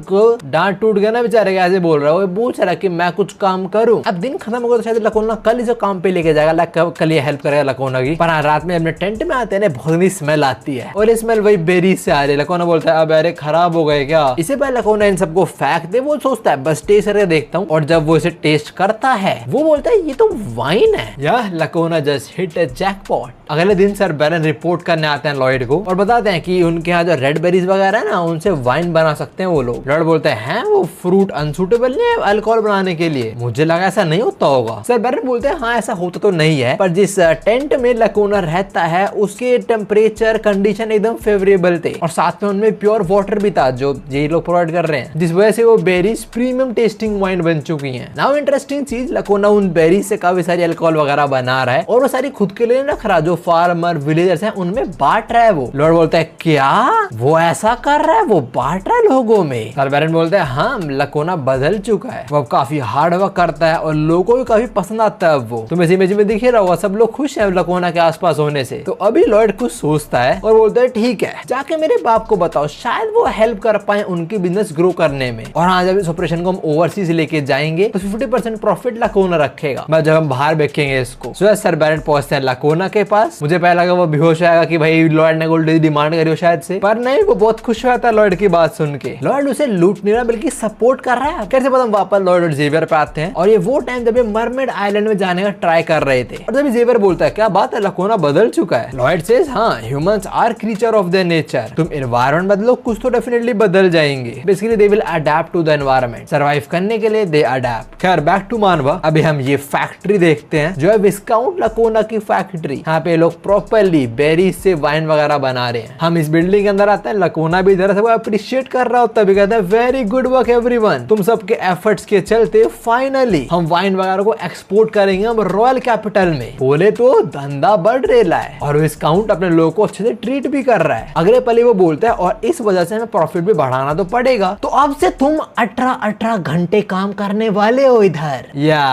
को डांट टूट गया ना बेचारे, कैसे बोल रहा है, वो पूछ रहा कि मैं कुछ काम करूं। अब दिन खत्म होगा तो शायद लकोना कल इसे काम पे लेके जाएगा, कल ये हेल्प करेगा लकोना की। पर रात में अपने टेंट में आते हैं बहुत ही स्मेल आती है और ये स्मेल वही बेरीज से आ रही है। लकोना बोलता है अब अरे खराब हो गए क्या? इसे पहले लकोना इन सबको फेंक दे, वो सोचता है बस टेस्ट करके देखता हूँ। और जब वो इसे टेस्ट करता है वो बोलता है ये तो वाइन है। या लकोना जस्ट हिट अ जैकपॉट। अगले दिन सर बैरन रिपोर्ट करने आते हैं लॉयड को और बताते हैं कि उनके यहाँ जो रेड बेरीज वगैरह है ना उनसे वाइन बना सकते हैं वो लोग। लॉयड बोलते हैं वो फ्रूट अनसूटेबल नहीं है अल्कोहल बनाने के लिए, मुझे लगा ऐसा नहीं होता होगा। सर बैरन बोलते हैं हाँ ऐसा होता तो नहीं है, पर जिस टेंट में लकोना रहता है उसके टेम्परेचर कंडीशन एकदम फेवरेबल थे और साथ में उनमें प्योर और वाटर भी था जो ये लोग प्रोवाइड कर रहे हैं, जिस वजह से वो बेरीज प्रीमियम टेस्टिंग वाइन बन चुकी हैं। नाउ इंटरेस्टिंग चीज, लकोना उन बेरीज से काफी सारी अल्कोहल वगैरह बना रहा है और वो सारी खुद के लिए रख रहा, जो फार्मर विलेजर्स हैं उनमें बांट रहा है। वो लॉर्ड बोलता है क्या वो ऐसा कर रहा है, वो बांट रहा है लोगों में। सरबैरन बोलता है हाँ, लकोना बदल चुका है, वो अब काफी हार्ड वर्क करता है और लोगों को भी काफी पसंद आता है। वो तुम इस इमेज में दिख रहा होगा, सब लोग खुश है लकोना के आसपास होने से। तो अभी लॉर्ड कुछ सोचता है और बोलता है ठीक है, जाके मेरे बाप को बताओ, शायद वो हेल्प कर पाए उनकी बिजनेस ग्रो करने में। और हाँ, जब इस ऑपरेशन को हम ओवरसीज लेके जाएंगे तो 50% प्रॉफिट लकोना रखेगा, बस जब हम बाहर बेचेंगे इसको। सो सरबैरन पहुंचते हैं लकोना के पास। मुझे पहले लगा वो बेहोश आएगा कि भाई लॉर्ड ने गोल्ड डिमांड करी हो शायद से, पर नहीं, वो बहुत खुश हुआ था लॉर्ड की बात सुन के। लॉर्ड उसे लूट नहीं रहा बल्कि सपोर्ट कर रहा है। कैसे पता, हम वापस लॉर्ड और जेवियर पे आते हैं और ये वो टाइम जब ये मरमेड आइलैंड में जाने का ट्राई कर रहे थे। और जब जेवियर बोलता है क्या बात है, लकोना बदल चुका है। लॉर्ड सेज हाँ, humans are creature of their nature, तुम एनवायरनमेंट बदलो कुछ तो डेफिनेटली बदल जाएंगे। Basically they will adapt to the environment, survive करने के लिए दे अडैप्ट। खैर बैक टू मानवा, अभी हम ये फैक्ट्री देखते हैं जो है विस्काउंट लकोना की फैक्ट्री। यहाँ पे लोग प्रॉपरली बेरीज से वाइन वगैरह बना रहे हैं। हम इस बिल्डिंग के अंदर आते हैं, लकोना भी इधर से वो अप्रिशिएट कर रहा होता है, कहता है वेरी गुड वर्क एवरीवन, तुम सबके एफर्ट्स के चलते फाइनली हम वाइन वगैरह को एक्सपोर्ट करेंगे हम रॉयल कैपिटल में। बोले तो धंधा बढ़ रहा है और विस्काउंट अपने लोगों को अच्छे से ट्रीट भी कर रहा है। अगले पल वो बोलता है और इस वजह से हमें प्रॉफिट भी बढ़ाना तो पड़ेगा, तो अब से तुम 18 घंटे काम करने वाले हो इधर। या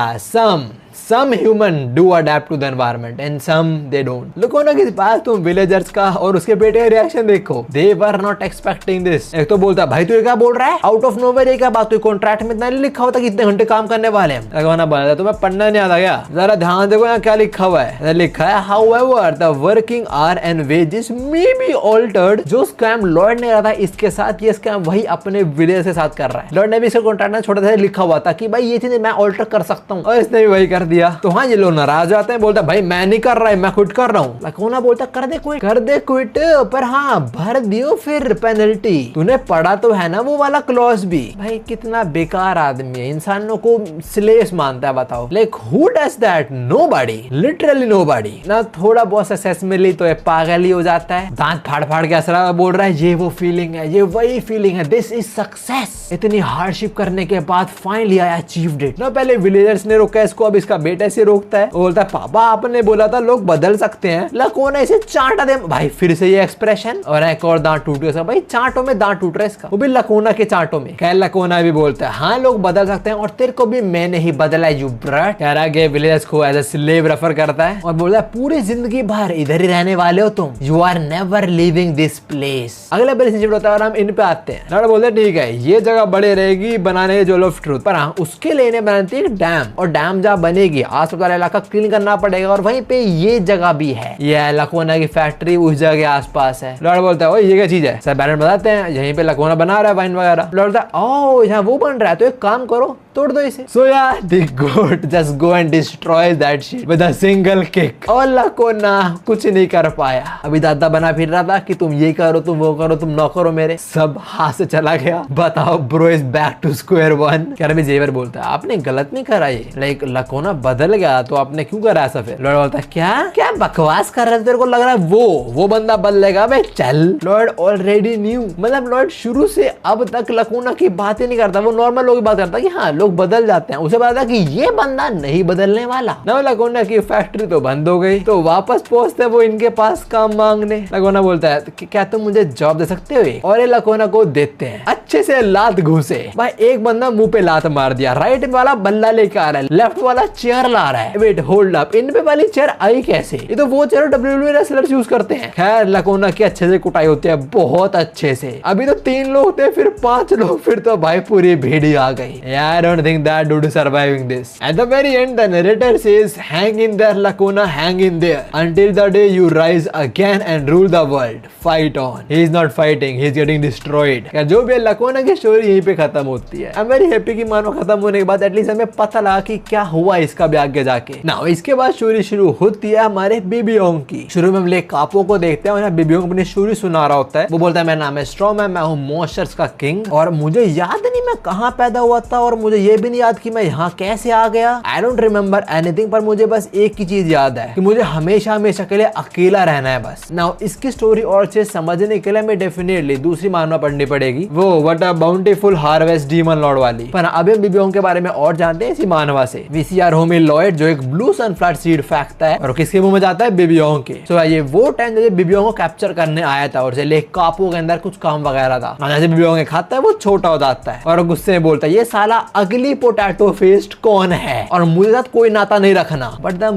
some human do adapt to the environment and some they don't। लकोना की बात तुम विलेजर्स का और उसके बेटे का रिएक्शन देखो, they were not expecting this। एक तो बोलता भाई तू ये क्या बोल रहा है, आउट ऑफ नोवेयर ये क्या बात हुई, कॉन्ट्रैक्ट में इतना नहीं लिखा होता कि इतने घंटे काम करने वाले हैं। लकोना बोला तो मैं पढ़ना नहीं आता क्या, जरा ध्यान देखो यहाँ क्या लिखा हुआ है। लिखा है however the working hour and wages may be altered। जो स्कैम लॉर्ड ने करा था इसके साथ, ये स्कैम वही अपने विलेज के साथ कर रहा है। लॉर्ड ने भी इसका कॉन्ट्रैक्ट में छोटा सा लिखा हुआ था कि भाई ये चीज मैं ऑल्टर कर सकता हूँ और इसने भी वही कर दिया। तो हाँ, ये लोग नाराज आते हैं, बोलता भाई मैं नहीं कर रहा है, मैं क्विट कर रहा हूँ। लकोना बोलता कर दे क्विट, पर हाँ भर दियो फिर पेनल्टी। तूने पढ़ा तो है ना वो वाला क्लॉज भी। भाई कितना बेकार आदमी है, इंसानों को स्लेव्स मानता है। बताओ like who does that, nobody, literally nobody. ना थोड़ा बहुत सक्सेस मिली तो ये पागल ही हो जाता है, दांत फाड़ के असरा बोल रहा है ये वो फीलिंग है, ये वही फीलिंग है, दिस इज सक्सेस। इतनी हार्डशिप करने के बाद फाइनली आई अचीव्ड इट। ना पहले विलेजर्स ने रोका इसको, अब इसका बेटा से रोकता है, बोलता है पापा आपने बोला था लोग बदल सकते हैं। लकोना इसे चांटा दे, भाई फिर से ये एक्सप्रेशन, और एक और दांत टूट गया। भाई चांटों में दांत टूट रहा है इसका, वो भी लकोना के चांटों में। खैर लकोना भी बोलता है हाँ लोग बदल सकते हैं और तेरे को भी मैंने ही बदला यू ब्रट। कह रहा है विलेजर्स को एज अ स्लेव रेफर करता है और बोलता है पूरी जिंदगी भर इधर ही रहने वाले हो तुम, you are never leaving this place. अगला रिलेशनशिप होता है और हम इन पे आते हैं। लड़का बोलते हैं ठीक है ये जगह बड़े रहेगी बनाने जोल ऑफ ट्रूथ, पर हाँ उसके लिए बनाती है डैम, और डैम जहाँ बनेगी आस पास इलाका क्लीन करना पड़ेगा और वहीं पे ये जगह भी है। ये लकोना की फैक्ट्री उस जगह के आसपास है। लॉर्ड बोलता है ये क्या चीज है, सरबैरन बताते हैं यहीं पे लकोना बना रहा है वाइन वगैरह। लॉर्ड बोलता है ओह यहाँ वो बन रहा है, तो एक काम करो तोड़ दो इसे। सो यार the goat just go and destroy that shit with a single kick. और लकोना कुछ नहीं कर पाया। अभी दादा बना फिर रहा था कि तुम ये करो तुम वो करो तुम न करो, मेरे सब हाथ से चला गया। बताओ bro is back to square one. क्या अभी जेवर बोलता है आपने गलत नहीं करा, ये लाइक लकोना बदल गया तो आपने क्यों करा ऐसा। फिर लॉर्ड बोलता है क्या बकवास कर रहे थे, तेरे को लग रहा है वो बंदा बदलेगा बे चल। लॉर्ड ऑलरेडी न्यू, मतलब लॉर्ड शुरू से अब तक लकोना की बात ही नहीं करता, वो नॉर्मल लोग की बात करता कि हाँ लोग बदल जाते हैं। उसे पता था कि ये बंदा नहीं बदलने वाला। ना लकोना की फैक्ट्री तो बंद हो गई, तो वापस पहुंचते वो इनके पास काम मांगने। लकोना बोलता है क्या तुम मुझे जॉब दे सकते हो, और ये लकोना को देते हैं। अच्छे से लात घुसे भाई, एक बंदा मुंह पे लात मार दिया, राइट वाला बल्ला लेकर आ रहा है, लेफ्ट वाला चेयर ला रहा है। वेट होल्ड अप, इन पे वाली चेयर आई कैसे, ये तो वो चेयर WWE रेसलर्स यूज करते हैं। खैर लकोना की अच्छे से कुटाई होती है, बहुत अच्छे से। अभी तो 3 लोग थे फिर 5 लोग, फिर तो भाई पूरी भीड़ ही आ गई। I don't think that dude is surviving this. At the very end, the narrator says, "Hang in there, Lacuna, hang in there, until the day you rise again and rule the world. Fight on." He is not fighting; he is getting destroyed. जो भी लकोना कोना की story यहीं पे खत्म होती है। I am very happy कि मानो खत्म होने के बाद एटलीस्ट हमें पता लगा कि क्या हुआ इसका भी आगे जाके ना। इसके बाद स्टोरी शुरू होती है हमारे बीबीओंग की। शुरू में हम ले कापो को देखते हैं और बीबीओंग अपनी स्टोरी सुना रहा होता है। वो बोलता है मेरा नाम है स्ट्रॉमैन, मैं हूँ मॉन्स्टर्स का किंग और मुझे याद नहीं मैं कहाँ पैदा हुआ था और मुझे ये भी नहीं याद कि मैं यहाँ कैसे आ गया। आई डोंट रिमेम्बर एनीथिंग, पर मुझे बस एक ही चीज याद है कि मुझे हमेशा हमेशा के लिए अकेला रहना है बस। नाउ इसकी स्टोरी और चीज समझने के लिए हमें डेफिनेटली दूसरी मानवा पढ़नी पड़ेगी, वो what a bountiful harvest demon Lord वाली। पर अभी हम बीबीओंग के बारे में और जानते हैं इसी मानवा से। वीसीआर होमी लॉयड जो एक ब्लू सनफ्लावर सीड फेंकता है और किसके मुंह में जाता है, बीबीओंग के। तो ये वो टाइम जब बीबीओंग को कैप्चर करने आया था और ले कापू के अंदर कुछ काम वगैरह था। जैसे बीबीओंग खाता है वो छोटा हो जाता है और गुस्से में बोलता है ये साला अगली पोटैटो फेस्ड कौन है और मुझे साथ कोई नाता नहीं रखना। But the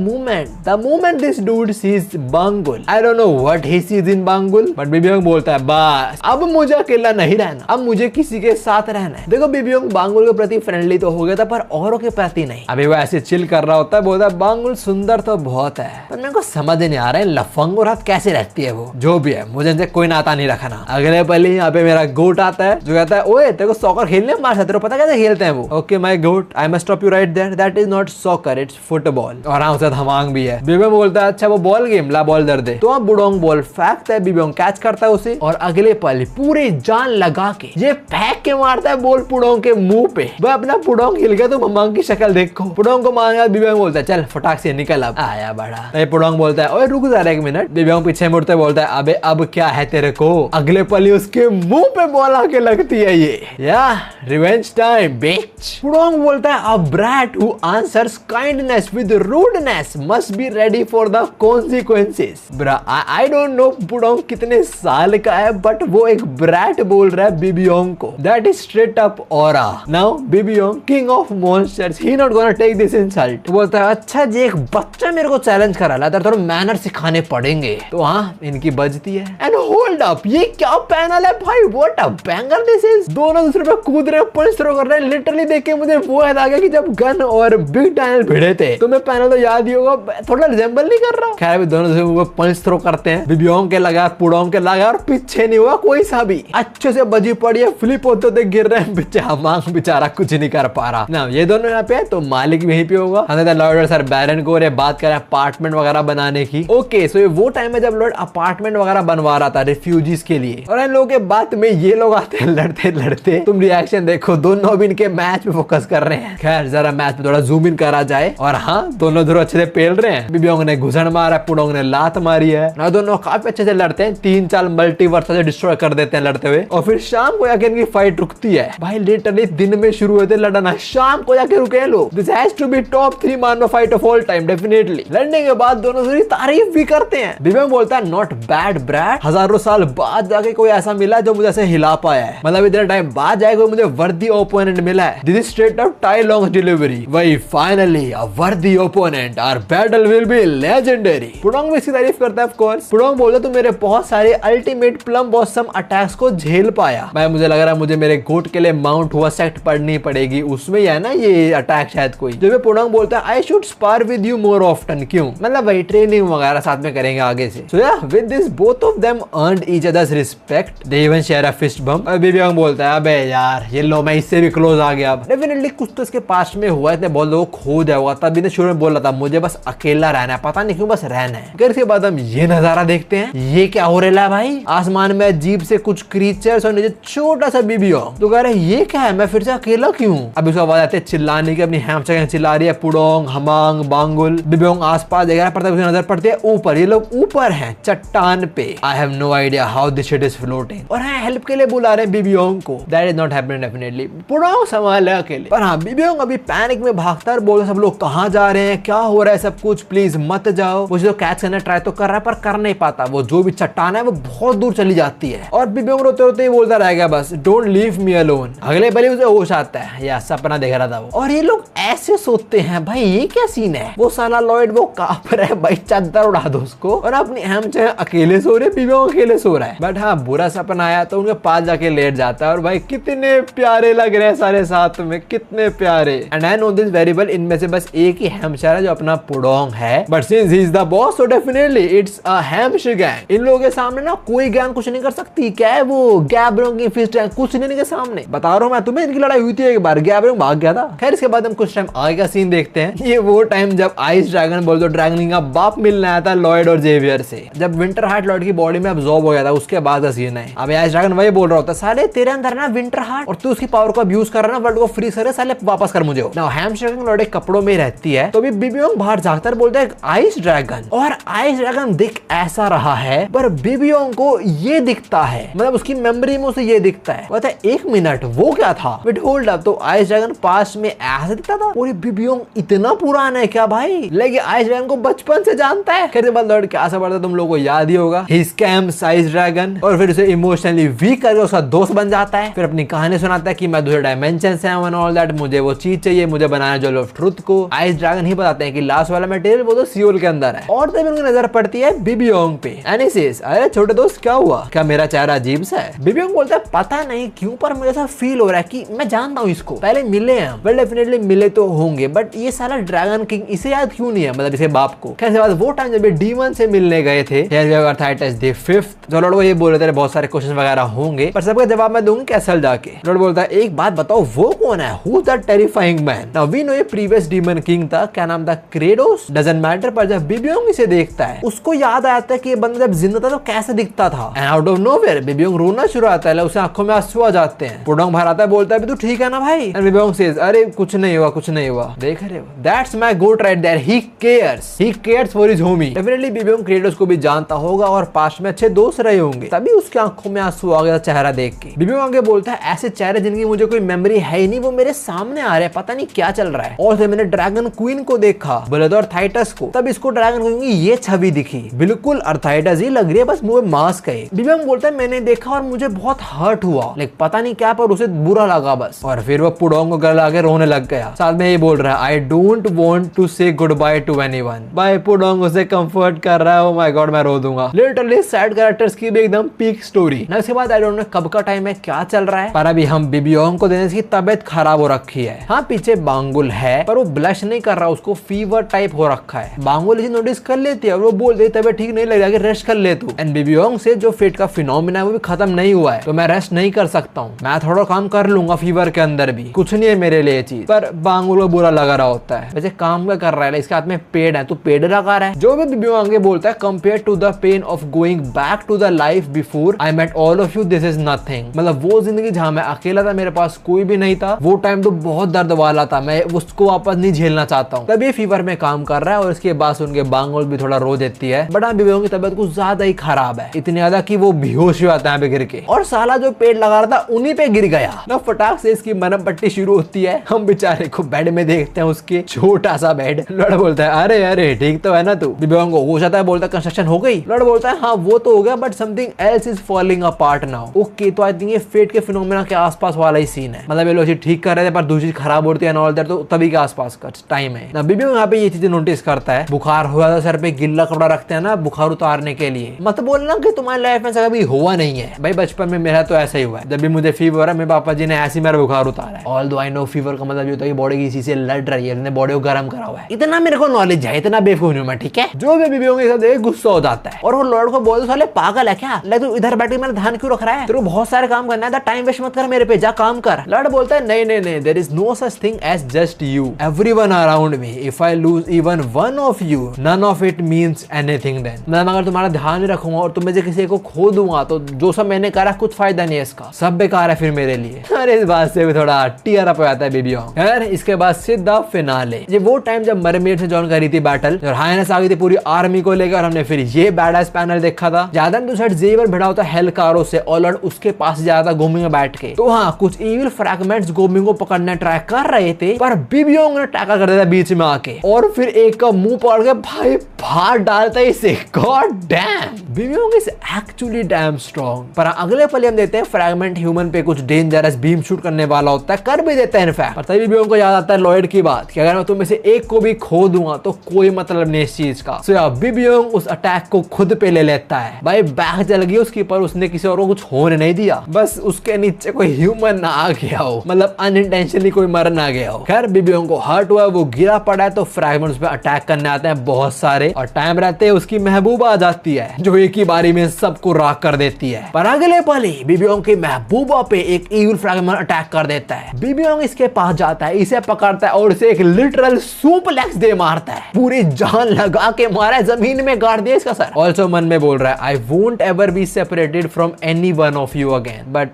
moment this dude sees Bangul, I don't know what he sees in Bangul, but Bibiyong बोलता है बस अब मुझे अकेला नहीं रहना, अब मुझे किसी के साथ रहना है। देखो बीबीओंग बांगुल के प्रति फ्रेंडली तो हो गया था पर औरों के प्रति नहीं। अभी वो ऐसे चिल कर रहा होता है, बोलता है बांगुल सुंदर तो बहुत है पर मेरे को समझ नहीं आ रहा है लफंग और हाथ कैसे रहती है वो। जो भी है मुझे इनसे कोई नाता नहीं रखना। अगले पल ही यहाँ पे मेरा गोट आता है जो कहता है ओए तेरे को सॉकर खेलने मार सकते हो, पता कैसे खेलते हैं वो। Okay my goat, I must stop you right there, that is not soccer, it's football. और हाँ उसका धमांग भी है। बीबीओंग बोलता है अच्छा वो बॉल गेम, ला बॉल दर दे। तो अब बुडोंग बॉल फेंकता है, बीबीओंग कैच करता है उसे और अगले पल पूरी जान लगा के ये फेंक के मारता है बॉल पुडोंग के मुंह पे। वह अपना पुडोंग हिल गया तो ममांग की शक्ल देखो। पुडोंग को मारा, बीबीओंग बोलता है चल फटाक से निकल अब आया बड़ा। पुडोंग बोलता है ओए रुक जा एक मिनट। बीबीओंग पीछे मुड़ते बोलता है अबे अब क्या है तेरे को। अगले पल ही उसके मुंह पे बॉल आके लगती है ये। या रिवेंज टाइम बिच। पुडोंग बोलता है a brat who answers kindness with rudeness must be ready for the consequences. Bro I don't know Pudong कितने साल का है बट वो एक ब्रैट बोल रहा है बीबीओंग को। That is straight up aura. Now Bibiyong king of monsters he not gonna take this insult. बोलता है अच्छा जी एक बच्चा मेरे को चैलेंज करा ला थोड़ा मैनर सिखाने पड़ेंगे। तो हाँ इनकी बजती है। एंड होल्ड अप ये क्या पैनल है भाई, what a banger this is. दोनों दूसरे पे कूद रहे हैं, पंच थ्रो कर रहे हैं। लिटरली देख के मुझे वो याद आ गया कि जब गन और बिग डैनियल भिड़े थे। तुम्हें पैनल तो याद ही होगा, थोड़ा रिजेंबल नहीं कर रहा। खैर दोनों दूसरे पंच थ्रो करते हैं, बीबीओंग के लगा पुडोंग के लगा और पीछे नहीं हुआ कोई सा भी। अच्छे से बजी पड़ी है, फ्लिप होते गिर रहे हैं पीछे। हमांग बेचारा कुछ नहीं कर पा रहा ना। ये दोनों यहाँ पे तो मालिक भी यहीं पे होगा। लॉर्ड सर बैरन को बात करें अपार्टमेंट वगैरह बनाने की। ओके सो ये वो टाइम है जब लॉर्ड अपार्टमेंट वगैरह बनवा रहा था रिफ्यूजीज के लिए। और इन लोगों के बाद में ये लोग आते हैं लड़ते लड़ते। तुम रिएक्शन देखो, दोनों भी इनके मैच पे फोकस कर रहे हैं। खैर जरा मैच पे थोड़ा जूम इन करा जाए। और हाँ दोनों दोनों अच्छे से पेल रहे हैं। बीबीओंग ने घुसन मारा, पुडोंग ने लात मारी है। और दोनों काफी अच्छे से लड़ते हैं, 3-4 मल्टीवर्स से डिस्ट्रॉय कर देते हैं लड़ते हुए। और फिर शाम को जाके इनकी फाइट रुकती है। भाई लिटरली दिन में शुरू हुए थे लड़ना, शाम को जाके रुके लोग। This has to be top 3 Manava fight of all time definitely. लड़ने के बाद दोनों दूसरी तारीफ भी करते हैं। बीबीओंग बोलता है नॉट बैड ब्रैट, हजारों साल बाद जाके कोई ऐसा मिला जो मुझे ऐसे हिला पाया है। मतलब इतने टाइम बाद जाके मुझे वर्दी ओपोनेंट मिला है। This is straight up Tai Lung delivery. वही finally a worthy opponent, our battle will be legendary. Pudong भी इसकी तारीफ करता है ऑफ कोर्स। पुडोंग बोलता तू मेरे बहुत सारे अल्टीमेट प्लम बॉसम अटैक्स को झेल पाया। भाई मुझे लग रहा है मुझे मेरे गोट के लिए माउंट हुआ सेक्ट पढ़नी पड़ेगी, उसमें है ना ये अटैक शायद कोई। जब पुडोंग बोलता है I should spar with you more often. क्यों? मतलब वही ट्रेनिंग वगैरह साथ में करेंगे आगे से। So yeah with this both of them earned each other's respect, they even share a fist bump. Bibiyong बोलता है अबे यार ये लो मैं इससे भी क्लोज आ गया। डेफिनेटली कुछ तो इसके पास में हुआ, इतने बहुत लोग खो जाए हुआ। तभी ने शुरू में बोला था मुझे बस अकेला रहना है, पता नहीं क्यों बस रहना है। फिर इसके बाद हम ये नजारा देखते हैं, ये क्या हो रहा है भाई। आसमान में अजीब से कुछ क्रीचर्स और नीचे छोटा सा बीबीओंग। तो कह रहे ये क्या है, मैं फिर से अकेला क्यों। अब उसको आवाज आती है चिल्लाने की, अपनी हैमस्टर चिल्ला रही है पुडोंग हमांग बांगुल। बीबीओंग आसपास देख रहा है, नजर पड़ती है ऊपर, ये लोग ऊपर हैं चट्टान पे। I have no idea how this shit is floating. और हाँ हेल्प के लिए बुला रहे हैं बीबीओंग को। That is not happening definitely. Pudong संभाल है अकेले। पर हाँ बीबीओंग अभी पैनिक में भागता है, बोलता सब लोग कहाँ जा रहे हैं, क्या हो रहा है सब कुछ, प्लीज मत जाओ। वो जो कैच करने ट्राई तो कर रहा है पर कर नहीं पाता। वो जो भी चट्टान है वो बहुत दूर चली जाती है। और बीबीओंग रोते रोते ही बोलता रहेगा बस डोंट लीव मी अलोन। अगले पल उसे होश आता है, या सपना देख रहा था वो। और ये लोग ऐसे सोते हैं भाई ये क्या सीन है। वो साला लॉयड वो कांप रहा है भाई, चादर उड़ा दो उसको। और अपनी हैमस्टर अकेले सो रहे, बीबीओंग अकेले सो रहा है। बट हाँ बुरा सपना आया तो उनके पास जाके लेट जाता है। और भाई कितने प्यारे लग रहे हैं सारे साथ में, कितने प्यारे। And I know this very well, इनमें से बस एक ही हैमस्टर है जो अपना पुडोंग है। But since he is the boss so definitely it's a hamster gang. इन लोगों के सामने ना कोई गैंग कुछ नहीं कर सकती। क्या है वो गैब्रोंग की फिस्ट आइस ड्रैगन कुछ नहीं के सामने, बता रहा हूँ मैं तुम्हें, इनकी लड़ाई हुई थी एक बार, गया भाग गया था। खैर इसके बाद हम कुछ टाइम आगे का सीन देखते हैं। ये वो टाइम जब आइस ड्रैगन बोल दो ड्रैगन किंग का बाप मिलने आया था लॉयड और जेवियर से, जब विंटर हार्ट लॉयड की बॉडी में अब्सॉर्ब हो गया था, उसके बाद का सीन है। अब आइस ड्रैगन वही बोल रहा होता है, साले तेरे अंदर ना विंटर हार्ट और तू उसकी पावर को अब्यूज कर रहा है ना, वर्ल्ड को फ्री करे, साले वापस कर मुझे। नाउ हैमस्टर किंग लॉयड कपड़ों में रहती है, तो बीबीओंग बाहर जाकर बोलता है आइस ड्रैगन, और आइस ड्रैगन दिख ऐसा रहा है, पर बीबीओंग को ये दिखता है, मतलब उसकी मेमोरी में उसे ये दिखता है। कहता है 1 मिनट वो क्या था, बट होल्ड अप, तो आइस ड्रैगन पास्ट में ऐसा दिखता था। और बीबीओंग इतना पुराना है क्या भाई, लेकिन आइस ड्रैगन को बचपन से जानता है। खैर बाद लॉयड क्या ऐसा पड़ता तुम लोगों को याद ही होगा, ही स्कैम्स आइस ड्रैगन, और फिर उसे इमोशनली वीक करके उसका दोस्त बन जाता है। फिर अपनी कहानी सुनाता है कि मैं दूसरे डायमेंशन से हूं एंड ऑल दैट, मुझे वो चीज चाहिए, मुझे बनाना जो ऑफ ट्रुथ को। आइस ड्रैगन ही बताते हैं कि लास्ट वाला मटेरियल वो तो सियोल के अंदर है। और तब उनकी नजर पड़ती है बीबीओंग पे, एंड ही सेज, अरे छोटे दोस्त क्या हुआ, क्या मेरा चेहरा अजीब सा है? बीबीओंग बोलता है पता नहीं क्यों पर मुझे ऐसा फील हो रहा है कि मैं जानता हूँ इसको, पहले मिले हैं, वेल डेफिनेटली मिले तो होंगे, बट ये साला ड्रैगन किंग इसे याद क्यों नहीं है, मतलब इसे बाप को। कैसे बाद वो टाइम जब ये डीमन से मिलने गए थे, जो लॉर्ड ये बोल रहे थे बहुत सारे क्वेश्चन वगैरह होंगे, पर सबका जवाब मैं दूंगा कैसल जाके। लॉर्ड बोलता है एक बात बताओ वो कौन है, who that terrifying man. Now we know ये प्रीवियस डीमन किंग था, क्या नाम था, क्रेडोस, डजंट मैटर, पर जब बीबीओंग इसे देखता है उसको याद आता है कि ये बंदा जब जिंदा था तो कैसे दिखता था, एंड आउट ऑफ नोवेयर बीबीओंग रोना शुरू आता है, उसे आंखों में आंसू आ जाते हैं। पुडोंग बाहर आता है, बोलता है तू ठीक है ना भाई, एंड बीबीओंग सेज अरे कुछ नहीं हुआ, कुछ नहीं हुआ, देख रहे हो, that's my goat right there, he cares for his homie. Definitely Bibiyong Credos को भी जानता होगा और पास्ट में अच्छे दोस्त रहे होंगे, तभी उसकी आंखों में आंसू आ गया चेहरा देख के। बीबीओंग आगे बोलता है ऐसे चेहरे जिनकी मुझे कोई मेमोरी है ही नहीं, वो मेरे सामने आ रहे हैं, पता नहीं क्या चल रहा है। और फिर मैंने ड्रैगन क्वीन को देखा, ब्लड और थाइटस को, तब इसको ड्रैगन क्वीन की ये छवि दिखी, बिल्कुल अर्थाइटस ही लग रही है, बस मुंह में मास्क है। बीबीओंग बोलता है मैंने देखा और मुझे बहुत हर्ट हुआ, लाइक पता नहीं क्या, पर उसे बुरा लगा बस, और फिर वो पुडोंग को गले आके रोने लग गया। साथ में ये बोल रहा है I don't want to say goodbye to anyone. Bye Pudong उसे कंफर्ट कर रहा है, ओ माय गॉड मैं रो दूंगा। लिटरली सैड कैरेक्टर्स की भी एकदम पीक स्टोरी। ना इसके बाद आई डोंट नो कब का टाइम है, क्या चल रहा है, पर अभी हम बीबीओंग को देने की तबियत खराब हो रखी है। हाँ पीछे बांगुल है, पर वो ब्लश नहीं कर रहा, उसको फीवर टाइप हो रखा है। बांगुल इसे नोटिस कर लेती है और वो बोल देती है तबियत ठीक नहीं लग रहा, रेस्ट कर ले तू। एंड बीबीओंग से जो फेट का फिनोमिना है वो भी खत्म नहीं हुआ है, तो मैं रेस्ट नहीं कर सकता हूँ, मैं थोड़ा काम कर लूंगा फीवर के अंदर भी, कुछ नहीं है मेरे लिए चीज। पर बांगुल को बुरा लगा रहा होता है, वैसे काम क्या कर रहा है, इसके हाथ में पेड़ है, तू पेड़ लगा रहा है। जो भी बीबीओंग आगे बोलता है compare to the pain of going back to the life before I met all of you, this is nothing. मतलब वो जिंदगी जहां मैं अकेला था, मेरे पास कोई भी नहीं था, वो टाइम तो बहुत दर्द वाला था, मैं उसको वापस नहीं झेलना चाहता हूँ। तभी फीवर में काम कर रहा है और इसके बाद उनके बांगुल भी थोड़ा रो देती है। बट बीबीओंग की तबियत कुछ ज्यादा ही खराब है, इतनी ज्यादा कि वो बेहोश हो जाता है गिर के, और साला जो पेड़ लगा रहा था उन्हीं पे गिर गया ना। फटाक से इसकी मरहम पट्टी शुरू होती है, हम बेचारे को बेड में देखते हैं, उसके छोटा सा बेड। लड़ बोलता है अरे अरे ठीक तो है ना तू। बीबीओंग को होश आता है, बोलता है कंस्ट्रक्शन हो गई। लड़ बोलता है हाँ वो तो हो गया, but something else is falling apart now. Okay तो आई थिंक ये फेट के फिनोमेना के आसपास वाला ही सीन है, मतलब ये लोग ठीक कर रहे थे पर दूसरी चीज खराब होती है ऑल दैट, तो तभी के आसपास का टाइम है ना। बीबीओंग यहाँ पे ये चीजें नोटिस करता है, बुखार हुआ था, सर पे गिल्ला कपड़ा रखते हैं ना बुखार उतारने के लिए। मत बोलना कि तुम्हारी लाइफ में कभी हुआ नहीं है भाई, बचपन में मेरा तो ऐसा ही हुआ है, जब भी मुझे फीवर है मेरे पापा जी ने ऐसी मेरा बुखार उतारा है। ऑल दो आई नो फीवर का मतलब ये होता है कि बॉडी किसी से लड़ रही है, उसने बॉडी को गर्म करा हुआ है, इतना मेरे को नॉलेज है, इतना बेवकूफ नहीं मैं, ठीक है। जो भी बीबीओंग के साथ गुस्सा हो जाता है और वो लॉर्ड को बोलते साले पागल है क्या, लाइक तू इधर बैठ के मेरा ध्यान क्यों रख रहा है, तेरे को बहुत सारे काम करना है, टाइम वेस्ट मत कर मेरे पे, जा काम कर। लॉर्ड बोलता है नहीं नहीं नहीं, there is no such thing as just you, everyone around me, if I lose even one of you none of it means anything then. मतलब अगर तुम्हारा ध्यान नहीं रखूंगा और तुम्हें किसी को खो दूंगा तो जो सब मैंने करा कुछ फायदा नहीं है, इसका सब बेकार है फिर मेरे लिए। अरे इस बात से भी थोड़ा टीयर अप हो जाता है बीबीओंग। यार इसके बाद सीधा फिनाले, ये वो टाइम जब मरमेड से जॉइन करी थी बैटल, और हाइनेस आ गई थी पूरी आर्मी को लेकर, हमने फिर ये बैडएस पैनल देखा था। ज्यादा तो साइड जेवर भिड़ा होता है हेलकारों से, ऑलर्ड उसके पास ज्यादा गोमिंग में बैठ के, तो हाँ कुछ इविल फ्रैगमेंट्स गोमिंग को पकड़ने ट्राई कर रहे थे, पर बीबीओंग ने टैकल कर दिया बीच में आके, और फिर एक का मुंह पकड़ के भाई बाहर डालता है इसे। God damn, Bibiyong is actually damn strong. पर अगले पल हम देखते हैं फ्रैगमेंट ह्यूमन पे कुछ डेंजरस बीम शूट करने वाला होता है, कर भी देता है इनफैक्ट। पर तभी बीबीओंग को याद आता है लॉयड की बात कि अगर मैं तुम में से एक को भी खो दूंगा तो कोई मतलब नहीं इस चीज का। सो यार बीबीओंग उस अटैक को खुद पे ले लेता है। भाई बैक चल गई उसकी, पर उसने किसी और को कुछ होने नहीं दिया, बस उसके नीचे कोई ह्यूमन ना आ गया हो, मतलब अनइंटेंशनली कोई मर ना गया हो। खैर बीबीओंग को हर्ट हुआ, वो गिरा पड़ा है, तो फ्रैगमेंट्स पे अटैक करने आते हैं बहुत सारे, और टाइम रहते उसकी महबूबा आ जाती है जो एक ही बारी में सबको राख कर देती है। पर अगले पल ही बीबीओंग बीबीयोंग की महबूबा पे एक ईविल फ्रैगमेंट अटैक कर देता है। बीबीयोंग इसके पास जाता है, इसे पकड़ता है और इसे एक लिटरल सुपलेक्स दे मारता है। पूरी जान लगा के मारा है, जमीन में गाड़ दिया इसका सर। ऑल्सो मन में बोल रहा है I won't ever be separated from any one of you again, but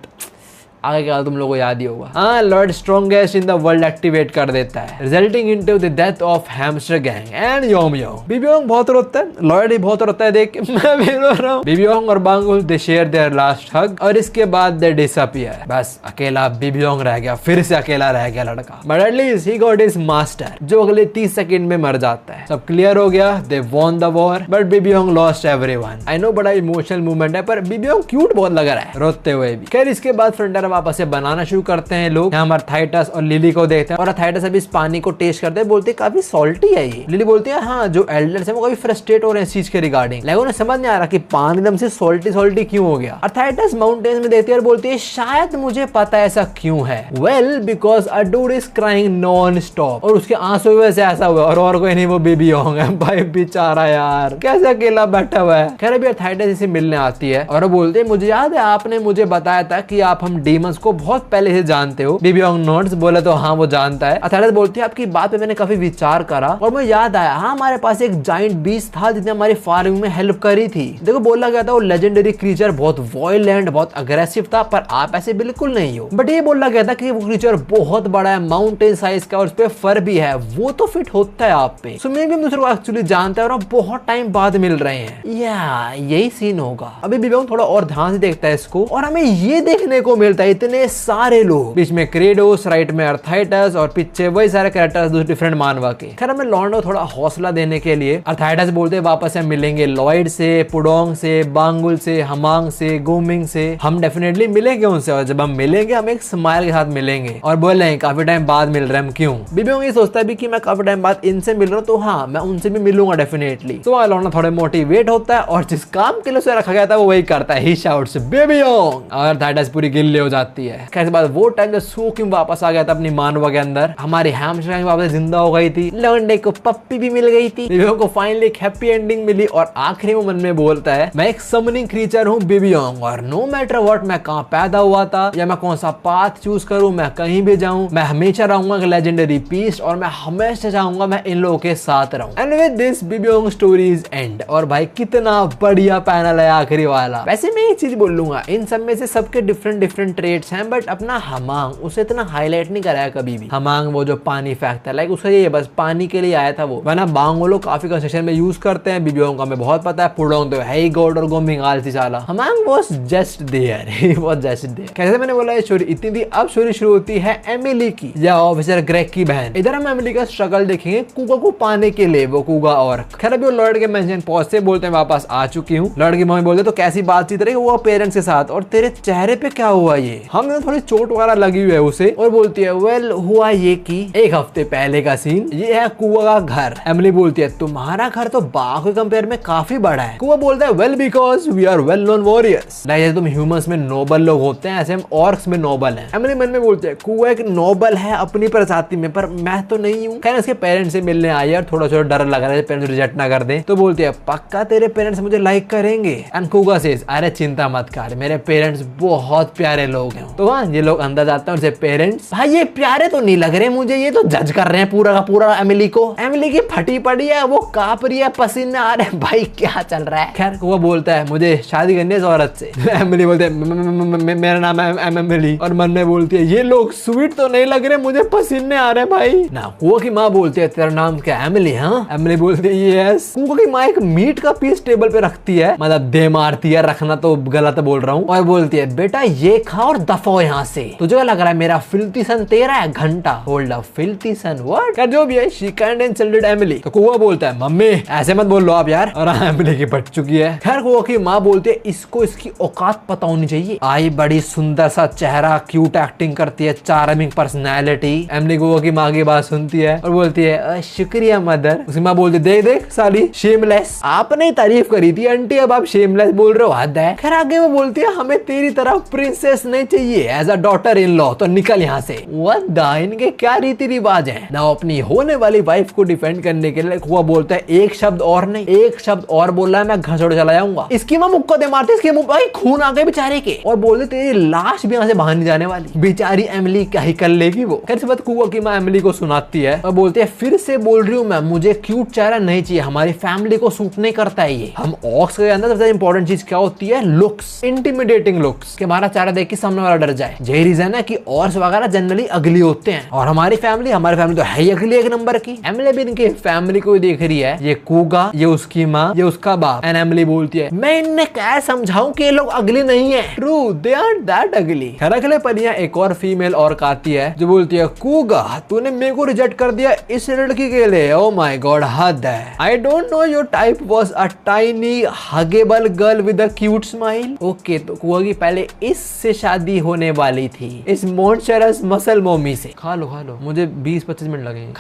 आगे क्या तुम लोगों को याद ही होगा। हाँ, Lord strongest in the world activate कर देता है, resulting into the death of hamster gang and Yongmyeong. Bibiyong बहुत रोता है, लॉर्ड ही बहुत रोता है देख के, मैं भी रो रहा हूँ। बीबीयोंग और बांगुल दे शेयर देयर लास्ट हग और इसके बाद दे डिसअपीयर। बस अकेला बीबीयोंग रह गया, फिर से अकेला रह गया लड़का। But at least he got his master, जो अगले 30 सेकंड में मर जाता है। सब क्लियर हो गया, they won the war, but Bibiyong lost everyone. I know बड़ा इमोशनल मूवमेंट है, पर बीबीयोंग क्यूट बहुत लग रहा है रोते हुए भी। खैर इसके बाद फ्रंटियर वापस से बनाना शुरू करते हैं लोग। यहाँ अर्थाइटस और लिली को देखते हैं और अर्थाइटस अभी इस पानी को टेस्ट करते हैं, बोलते हैं काफी सॉल्टी है ये। लिली बोलती है हाँ, जो एल्डर्स हैं वो काफी फ्रस्ट्रेट हो रहे हैं इस चीज के रिगार्डिंग, लेकिन उन्हें समझ नहीं आ रहा कि पानी एकदम से सॉल्टी क्यों हो गया। अर्थाइटस माउंटेन्स में देखती है और बोलती है शायद मुझे पता है ऐसा क्यों है। Well because a dude is crying non stop, और उसके आंसू की वजह से ऐसा हुआ, और कोई नहीं वो बीबीयोंग है। भाई बेचारा यार कैसे अकेला बैठा हुआ है। खैर अभी अर्थाइटस इसे मिलने आती है और वो बोलते हैं मुझे याद है आपने मुझे बताया था कि आप हम डीमंस को बहुत पहले से जानते हो। बीबीयोंग नोड्स बोले तो हाँ वो जानता है। अर्थाइटस बोलती है आपकी बात पे मैंने काफी विचार करा और मुझे याद आया हाँ हमारे पास एक जाइंट बीस्ट था जिसने हमारी फार्मिंग में हेल्प करी थी। देखो बोला गया था वो लेजेंडरी क्रीचर बहुत वॉयलेंट बहुत अग्रेसिव था, पर आप ऐसे बिल्कुल नहीं हो। बट ये बोला गया था कि वो क्रीचर बहुत बड़ा है, माउंटेन साइज का, और उस पे फर भी है, वो तो फिट होता है आप पे। सो मे भी हम दूसरे को एक्चुअली जानते हैं और अब बहुत टाइम बाद मिल रहे हैं, या यही सीन होगा। अभी बीबीयोंग थोड़ा और ध्यान से देखता है इसको और हमें ये देखने को मिलता है इतने सारे लोग, बीच में क्रेडोस, राइट में अर्थाइटस और पीछे वही सारे कैरेक्टर्स दूसरे डिफरेंट मानवा के। खैर हमें लॉन्डो थोड़ा हौसला देने के लिए अर्थाइटस बोलते हैं वापस से मिलेंगे लॉयड से, पुडोंग से, बांगुल से, हमांग से, गोमिंग से, हम डेफिनेटली मिलेंगे उनसे, और जब हम मिलेंगे हम एक स्माइल के साथ मिलेंगे और बोलेंगे काफी टाइम बाद मिल रहे हैं हम क्यों। बीबीयोंग ये सोचता है भी कि मैं काफी टाइम बाद इनसे मिल रहा हूँ तो हाँ मैं उनसे भी मिलूंगा डेफिनेटली। तो लॉन्डो थोड़े मोटिवेट होता है और जिस काम के लिए उसे रखा गया था वो वही करता है, ही शाउट्स बीबीयोंग, और अर्थाइटस पूरी गिल्ली हो जाती है। खैर बाद वो टाइम जब सो क्यों वापस आ गया था अपनी मानवा के अंदर, हमारी हैमस्टर वापस जिंदा हो गई थी, लॉन्डे को पप्पी भी मिल गई थी, बीबीयोंग को फाइनली एक हैप्पी एंडिंग मिली और आखिरी में मन में बोलता है मैं एक समनिंग क्रीचर हूँ बीबीयोंग, और नो मैटर व्हाट मैं कहाँ पैदा हुआ था या मैं कौन सा पाथ चूज करूँ, मैं कहीं भी जाऊँ मैं हमेशा रहूंगा लेजेंडरी पीस, और मैं हमेशा चाहूंगा मैं इन लोगों के साथ रहूं। And with this Bibiyong story is end. और भाई कितना बढ़िया पैनल है आखिरी वाला। वैसे मैं एक चीज बोल लूंगा, इन सब में से सबके डिफरेंट ट्रेड्स हैं, बट अपना हमांग उसे इतना हाईलाइट नहीं कराया कभी भी। हमांग वो जो पानी फेंकता है, लाइक उसका ये बस पानी के लिए आया था वो, वरना बांग लोग काफी कंस्ट्रक्शन में यूज करते हैं। बीबीयोंग का हमें बहुत पता है, पुडोंग तो है ही गॉड और गोमिंग आलसी साला। Hamang was just there, he was just there. कैसे मैंने बोला ये स्टोरी इतनी थी, अब स्टोरी शुरू होती है एमिली की या ऑफिसर ग्रेग की बहन। इधर हम एमिली का स्ट्रगल देखेंगे कुगा को पाने के लिए, वो कुगा और खैर अभी वो लॉर्ड के मेंशन पहुंच से बोलते हैं वापस आ चुकी हूँ। लॉर्ड की मम्मी बोलते तो कैसी बातचीत रही वो पेरेंट्स के साथ, और तेरे चेहरे पे क्या हुआ ये, हम थोड़ी चोट वगैरह लगी हुई है उसे, और बोलती है वेल हुआ ये कि एक हफ्ते पहले का सीन, ये है कुआ का घर। एमिली बोलती है तुम्हारा घर तो बाघ के कंपेयर में काफी बड़ा है। कुआ बोलता है well because we are well known warriors, जैसे तुम ह्यूमंस में नोबल लोग होते हैं ऐसे हम ऑर्क्स में नोबल हैं। एमिली मन में बोलती है कुआ एक नोबल है अपनी प्रजाति में, पर मैं तो नहीं हूँ। खैर उसके पेरेंट्स से मिलने आई है और थोड़ा डर लग रहा है पेरेंट्स रिजेक्ट ना कर दे, तो बोलती है पक्का तेरे पेरेंट्स मुझे लाइक करेंगे। एंड कुआ सेज अरे चिंता मत कर, मेरे पेरेंट्स बहुत प्यारे लोग हैं। तो हाँ ये लोग अंदर जाते हैं, पेरेंट्स भाई ये प्यारे तो नहीं लग रहे मुझे, ये तो जज कर रहे हैं पूरा का पूरा एमिली को। एमिली की फटी पड़ी है, वो कांप रही है, पसीने आ रहे हैं, भाई क्या चल रहा है। खैर वो बोलता है मुझे शादी करनी है इस औरत से। एमिली बोलते है मेरा नाम है एमिली, और मन में बोलती है ये लोग स्वीट तो नहीं लग रहे, मुझे पसीने आ रहे हैं भाई ना। कुआ की माँ बोलती है तेरा नाम क्या है एमिली? हाँ एमिली बोलती है यस। कुआ की माँ एक मीट का पीस टेबल पे रखती है, मतलब दे मारती है, रखना तो गलत बोल रहा हूँ, और बोलती है बेटा ये खा और दफा हो यहाँ से, तुझे लग रहा है मेरा फिल्थी सन तेरा है घंटा। Hold up filthy son what? क्या जो भी है शी काइंड इंसल्टेड एमिली। तो कुआ बोलता है मम्मी ऐसे मत बोल लो आप यार, और एमिली की पट चुकी है। खैर कुआ की माँ बोलती है इसको इसकी औकात पता होनी चाहिए, आई बड़ी सुंदर सा चेहरा, क्यूट एक्टिंग करती है, चार्मिंग पर्सनैलिटी। एमिली कुआ की माँ की बात सुनती है और बोलती है शुक्रिया मदर। उसकी माँ बोलती देख देख साली शेमलेस, आपने तारीफ करी थी आंटी, अब आप शेमलेस बोल रहे हो, हद है। खैर आगे वो बोलती है हमें तेरी तरह प्रिंसेस नहीं चाहिए as a daughter in law तो निकल यहाँ से। व्हाट द, इनके क्या रीति रिवाज है ना। अपनी होने वाली वाइफ को डिफेंड करने के लिए हुआ बोलता है एक शब्द और नहीं, एक शब्द और बोल रहा है मैं घर छोड़ चला जाऊंगा। इसकी मां मुक्का दे मारते, इसके मुंह भाई खून आ गए बेचारे के, और बोलते तेरी लाश भी यहाँ से बाहर नहीं जाने वाली। बेचारी एमिली क्या ही कर लेगी वो। खैर इस बात कुआ की मां एमिली को सुनाती है और बोलती है फिर से बोल रही हूँ मैं, मुझे क्यूट चेहरा नहीं चाहिए, हमारी फैमिली को सूट नहीं करता है ये। हम ऑक्स के अंदर सबसे इंपॉर्टेंट चीज क्या होती है, लुक्स, इंटिमिडेटिंग लुक्स, कि हमारा चेहरा देख के सामने वाला डर जाए। यही रीजन है कि ऑर्स वगैरह जनरली अगली होते हैं, और हमारी फैमिली तो है ही अगली एक नंबर की। एमिली भी इनके फैमिली को देख रही है, ये कूगा, ये उसकी माँ, ये उसका बाप। एंड एमिली बोलती है मैं इन्हें क्या समझाऊं कि ये लोग अगली नहीं है। ट्रू, दे आर दैट अगली। खैर अगले पर यहाँ एक और फीमेल और आती है जो बोलती है कूगा तूने मेरे को रिजेक्ट कर दिया इस लड़की के लिए, ओ माय गॉड हद है। I don't know your type was a tiny huggable girl with a cute smile. Okay, तो कूगा की पहले इससे शादी होने वाली थी, इस मॉन्स्टरस मसल मोमी से। खा लो मुझे 20-25 मिनट लगेंगे,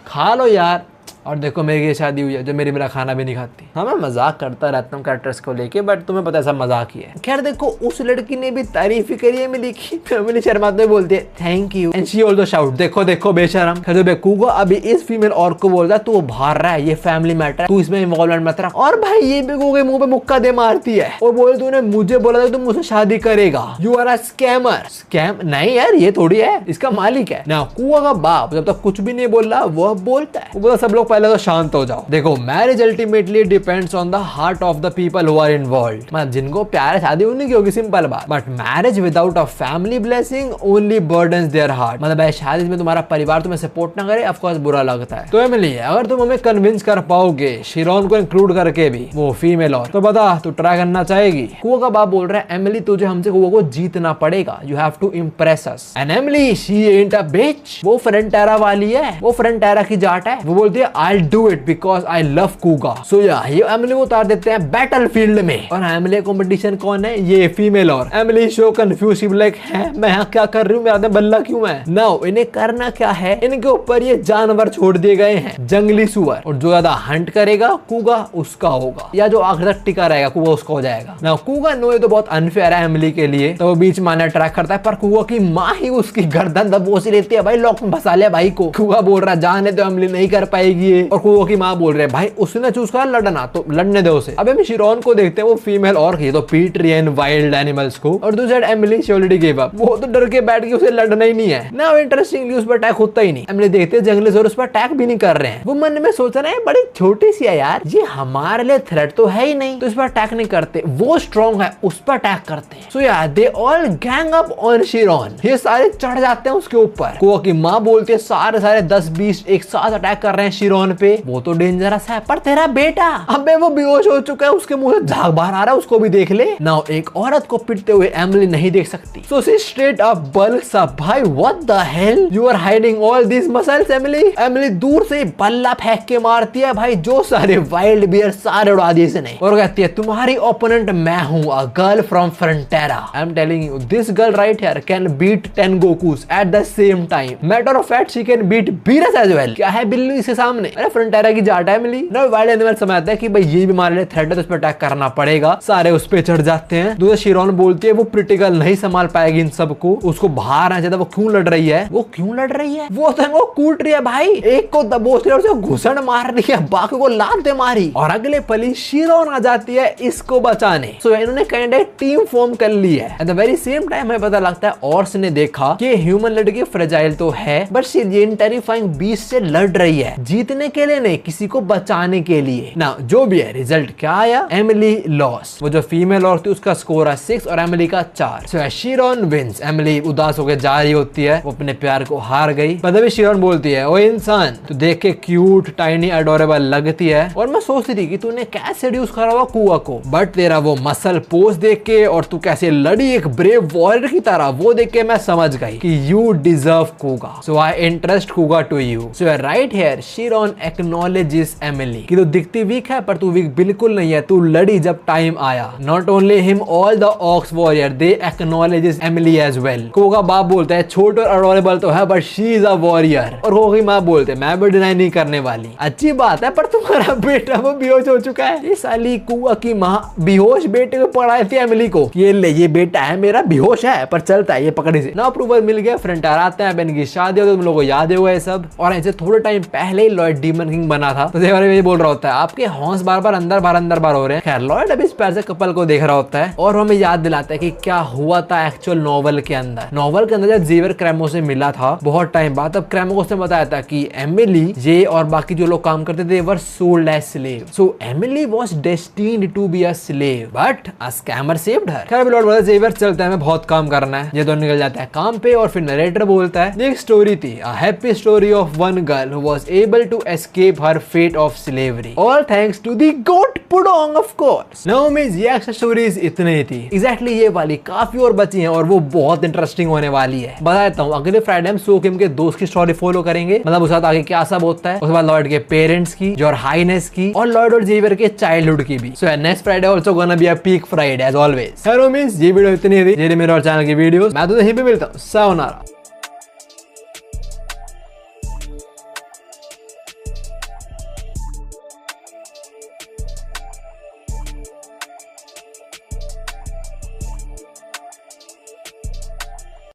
खा लो यार। और देखो मेरी ये शादी हुई है जो मेरा खाना भी नहीं खाती। हाँ मैं मजाक करता रहता हूँ कैरेक्टर्स को लेके, बट तुम्हें पता है सब मजाक ही है। खैर देखो उस लड़की ने भी तारीफ ही करी है मिली की, फैमिली शर्माते बोलती है thank you and she also shout देखो बेशरम। खैर बेकूगा अभी इस फीमेल और को बोलता है तू बाहर रहा है, ये फैमिली मैटर है, तू इसमें इन्वॉल्वमेंट मत रख। और भाई ये बेकूगा के मुंह पे मुक्का दे मारती है और बोले तूने मुझे बोला था तुम मुझसे शादी करेगा, you are a scammer. Scam नहीं यार, ये थोड़ी है, इसका मालिक है ना। कुआ का बाप जब तक कुछ भी नहीं बोल रहा वो बोलता है, वो बोला सब लोग पहले तो शांत हो जाओ। देखो marriage ultimately depends on the heart of the people who are involved. मतलब जिनको प्यार शादी उन्हीं की होगी, सिंपल बात। But marriage without a family blessing only burdens their heart. मतलब शादी में तुम्हारा परिवार तुम्हें सपोर्ट ना करे, ऑफ कोर्स बुरा लगता है। तो एमिली अगर तुम हमें कन्विंस कर पाओगे शिरोन को इंक्लूड करके भी, वो फीमेल और, तो बता तू ट्राई करना चाहेगी। कुआ का बाप बोल रहा है एमिली तुझे हमसे कुआ को जीतना पड़ेगा, you have to impress us. And Emily she ain't a bitch, वो फ्रंटेरा वाली है, वो फ्रंटेरा की जाट है। वो बोलती है I do it because I love Kuga. So yeah ये एमिली को उतार देते हैं बैटल फील्ड में। और एमिली कॉम्पिटिशन कौन है, ये फीमेल। और एमिली शो कंफ्यूज लाइक है मैं यहाँ क्या कर रही हूँ, मेरा बल्ला क्यों है। नाउ इन्हें करना क्या है, इनके ऊपर ये जानवर छोड़ दिए गए हैं, जंगली सुअर, और जो ज्यादा हंट करेगा कूगा उसका होगा, या जो आखिर तक टिका रहेगा कूगा उसका हो जाएगा। नाउ कूगा नो ये तो बहुत अनफेयर है एमिली के लिए, तो वो बीच में आने ट्रैक करता है, पर कूगा की माँ ही उसकी गर्दन दबोच लेती है। भाई लॉक में फंसा लिया भाई को। कूगा बोल रहा जाने तो एमिली नहीं कर पाएगी, और कूगा की माँ बोल रहे भाई उसने चूज करा लड़ना तो लड़ने दो उसे। अब हम शिरोन को देखते हैं, वो फीमेल और ये तो पीट रही है वाइल्ड एनिमल्स को, और दूसरी side Emily she already give up, वो तो डर के बैठ के उसे लड़ना ही नहीं है ना। इंटरेस्टिंगली उस पर अटैक होता ही नहीं। एमिली देखते हैं जंगली सुअर उस पर अटैक भी नहीं कर रहे हैं। वो मन में सोच रहे हैं बड़ी छोटी सी है यार, ये हमारे लिए थ्रेट तो है ही नहीं, तो इस पर अटैक नहीं करते। वो स्ट्रॉन्ग है, उस पर अटैक करते हैं। सो यार they all gang up on Shiron, ये सारे चढ़ जाते हैं उसके ऊपर। कुआ की माँ बोलती है सारे 10-20 एक साथ अटैक कर रहे हैं शिरोन पे, वो तो डेंजरस है। पर तेरा बेटा, अबे वो बेहोश हो चुका है, उसके मुंह से झाग बाहर आ रहा है, उसको भी देख ले। नाउ एक औरत को पिटते हुए एमिली नहीं देख सकती, so she straight up bulks up. भाई what the hell, you are hiding all this muscles Emily. Emily दूर से बल्ला फेंक के मारती है, भाई जो सारे वाइल्ड बियर सारे उड़ा दिए इसने, और कहती है तुम्हारी ओपोनेंट मैं हूं, a girl from Frontera. I am telling you this girl right here can beat 10 Gokus at the same time. Matter of fact she can beat Beerus as well. क्या है बिल्लू इसके सामने, अरे फ्रंटेरा की जाट है एमिली ना। वाइल्ड एनिमल समझता है कि भाई ये भी हमारे लिए थ्रेट है, तो उस पर अटैक करना पड़ेगा। सारे उस पे चढ़ जाते हैं। दूसरा शिरोन बोलती है वो क्रिटिकल नहीं संभाल पाएगी इन सबको, उसको बाहर आना चाहिए। वो क्यों लड़ रही है, वो तो कूट रही है भाई, एक को दबोच लिया, उसे घुसन मार रही है, बाकी को लात दे मारी, और अगले पली शिरोन आ जाती है इसको बचाने। सो इन्होंने काइंड ऑफ टीम फॉर्म कर ली है। At the very same time हमें पता लगता है ऑर्स ने देखा कि ह्यूमन लड़की फ्रेजाइल तो है, बट शी टेरिफाइंग बीस्ट से लड़ रही है, जीतने के लिए नहीं, किसी को बचाने के लिए ना। जो भी है रिजल्ट क्या आया, एमिली लॉस। वो जो फीमेल और थी उसका स्कोर है 6 और एमिली का 4। सो शिरोन विंस। एमिली उदास होकर जा रही होती है, वो अपने प्यार को हार गई। तभी शिरोन बोलती है ओ इंसान तू देख के क्यूट टाइनी अडोरेबल लगती है, और मैं सोच रही कि तूने कैसे सेड्यूस करा हुआ कुआ को, बट तेरा वो मसल पोज देख के और तू कैसे लड़ी एक ब्रेव वॉरियर की तरह, वो देख के मैं समझ गई कि you deserve Kuga. So I interest Kuga to you. So right here Shiron John acknowledges Emily कि तू दिखती वीक है पर तू वीक बिल्कुल नहीं है, तू लड़ी जब टाइम आया। Not only him, all the ox warrior they acknowledges Emily as well. को का बाप बोलता है छोट और अडोरेबल तो है but she is a warrior. और को की माँ बोलते मैं भी डिनाई नहीं करने वाली। अच्छी बात है पर तुम्हारा बेटा वो बेहोश हो चुका है। ये साली कुआ की माँ बेहोश बेटे को पढ़ाई थी एमिली को, ये ले ये बेटा है मेरा बेहोश है पर चलता है ये पकड़ी से। ना अप्रूवल मिल गया, फ्रंटार आते हैं, इनकी शादी हो, तुम लोगों को याद होगा ये सब। और ऐसे थोड़े टाइम पहले ही लॉयड डीमन किंग बना था, तो ये बोल रहा होता है आपके हॉर्न्स बार बार अंदर बार हो रहे हैं। खैर लॉयड अभी इस पैर से कपल को देख रहा होता है और हमें याद दिलाता है कि क्या हुआ था एक्चुअल नॉवल के अंदर। नॉवल के अंदर जब जेवियर क्रैमो से मिला था बहुत टाइम बाद, तब क्रैमो को उसने बताया था कि एमिली ये और बाकी जो लोग काम करते थे were sold as slave. So Emily was destined to be a slave but a scammer saved her. खैर लॉर्ड बोलता है जेवियर चलता है, हमें बहुत काम करना है। ये तो निकल जाता है काम पे और फिर नरेटर बोलता है एक स्टोरी थी, a happy story of one girl who was able to escape her fate of slavery, all thanks to the goat pudong of course। Now means ये एक्स्ट्रा स्टोरीज इतने ही थी। एग्जैक्टली ये वाली काफी और बची हैं और वो बहुत इंटरेस्टिंग होने वाली है। बता देता हूँ अगले फ्राइडे हम सो किम के दोस्त की स्टोरी फॉलो करेंगे, मतलब उसके साथ आगे क्या सब होता है, उसके बाद लॉर्ड के पेरेंट्स की, योर हाईनेस की, और लॉर्ड और जेवियर के चाइल्डहुड की भी। So next Friday also gonna be a peak Friday as always. Hello means ये वीडियो इतनी थी। ये मेरे और चैनल की वीडियोस, मैं तो यहीं पे मिलता हूँ। सायोनारा।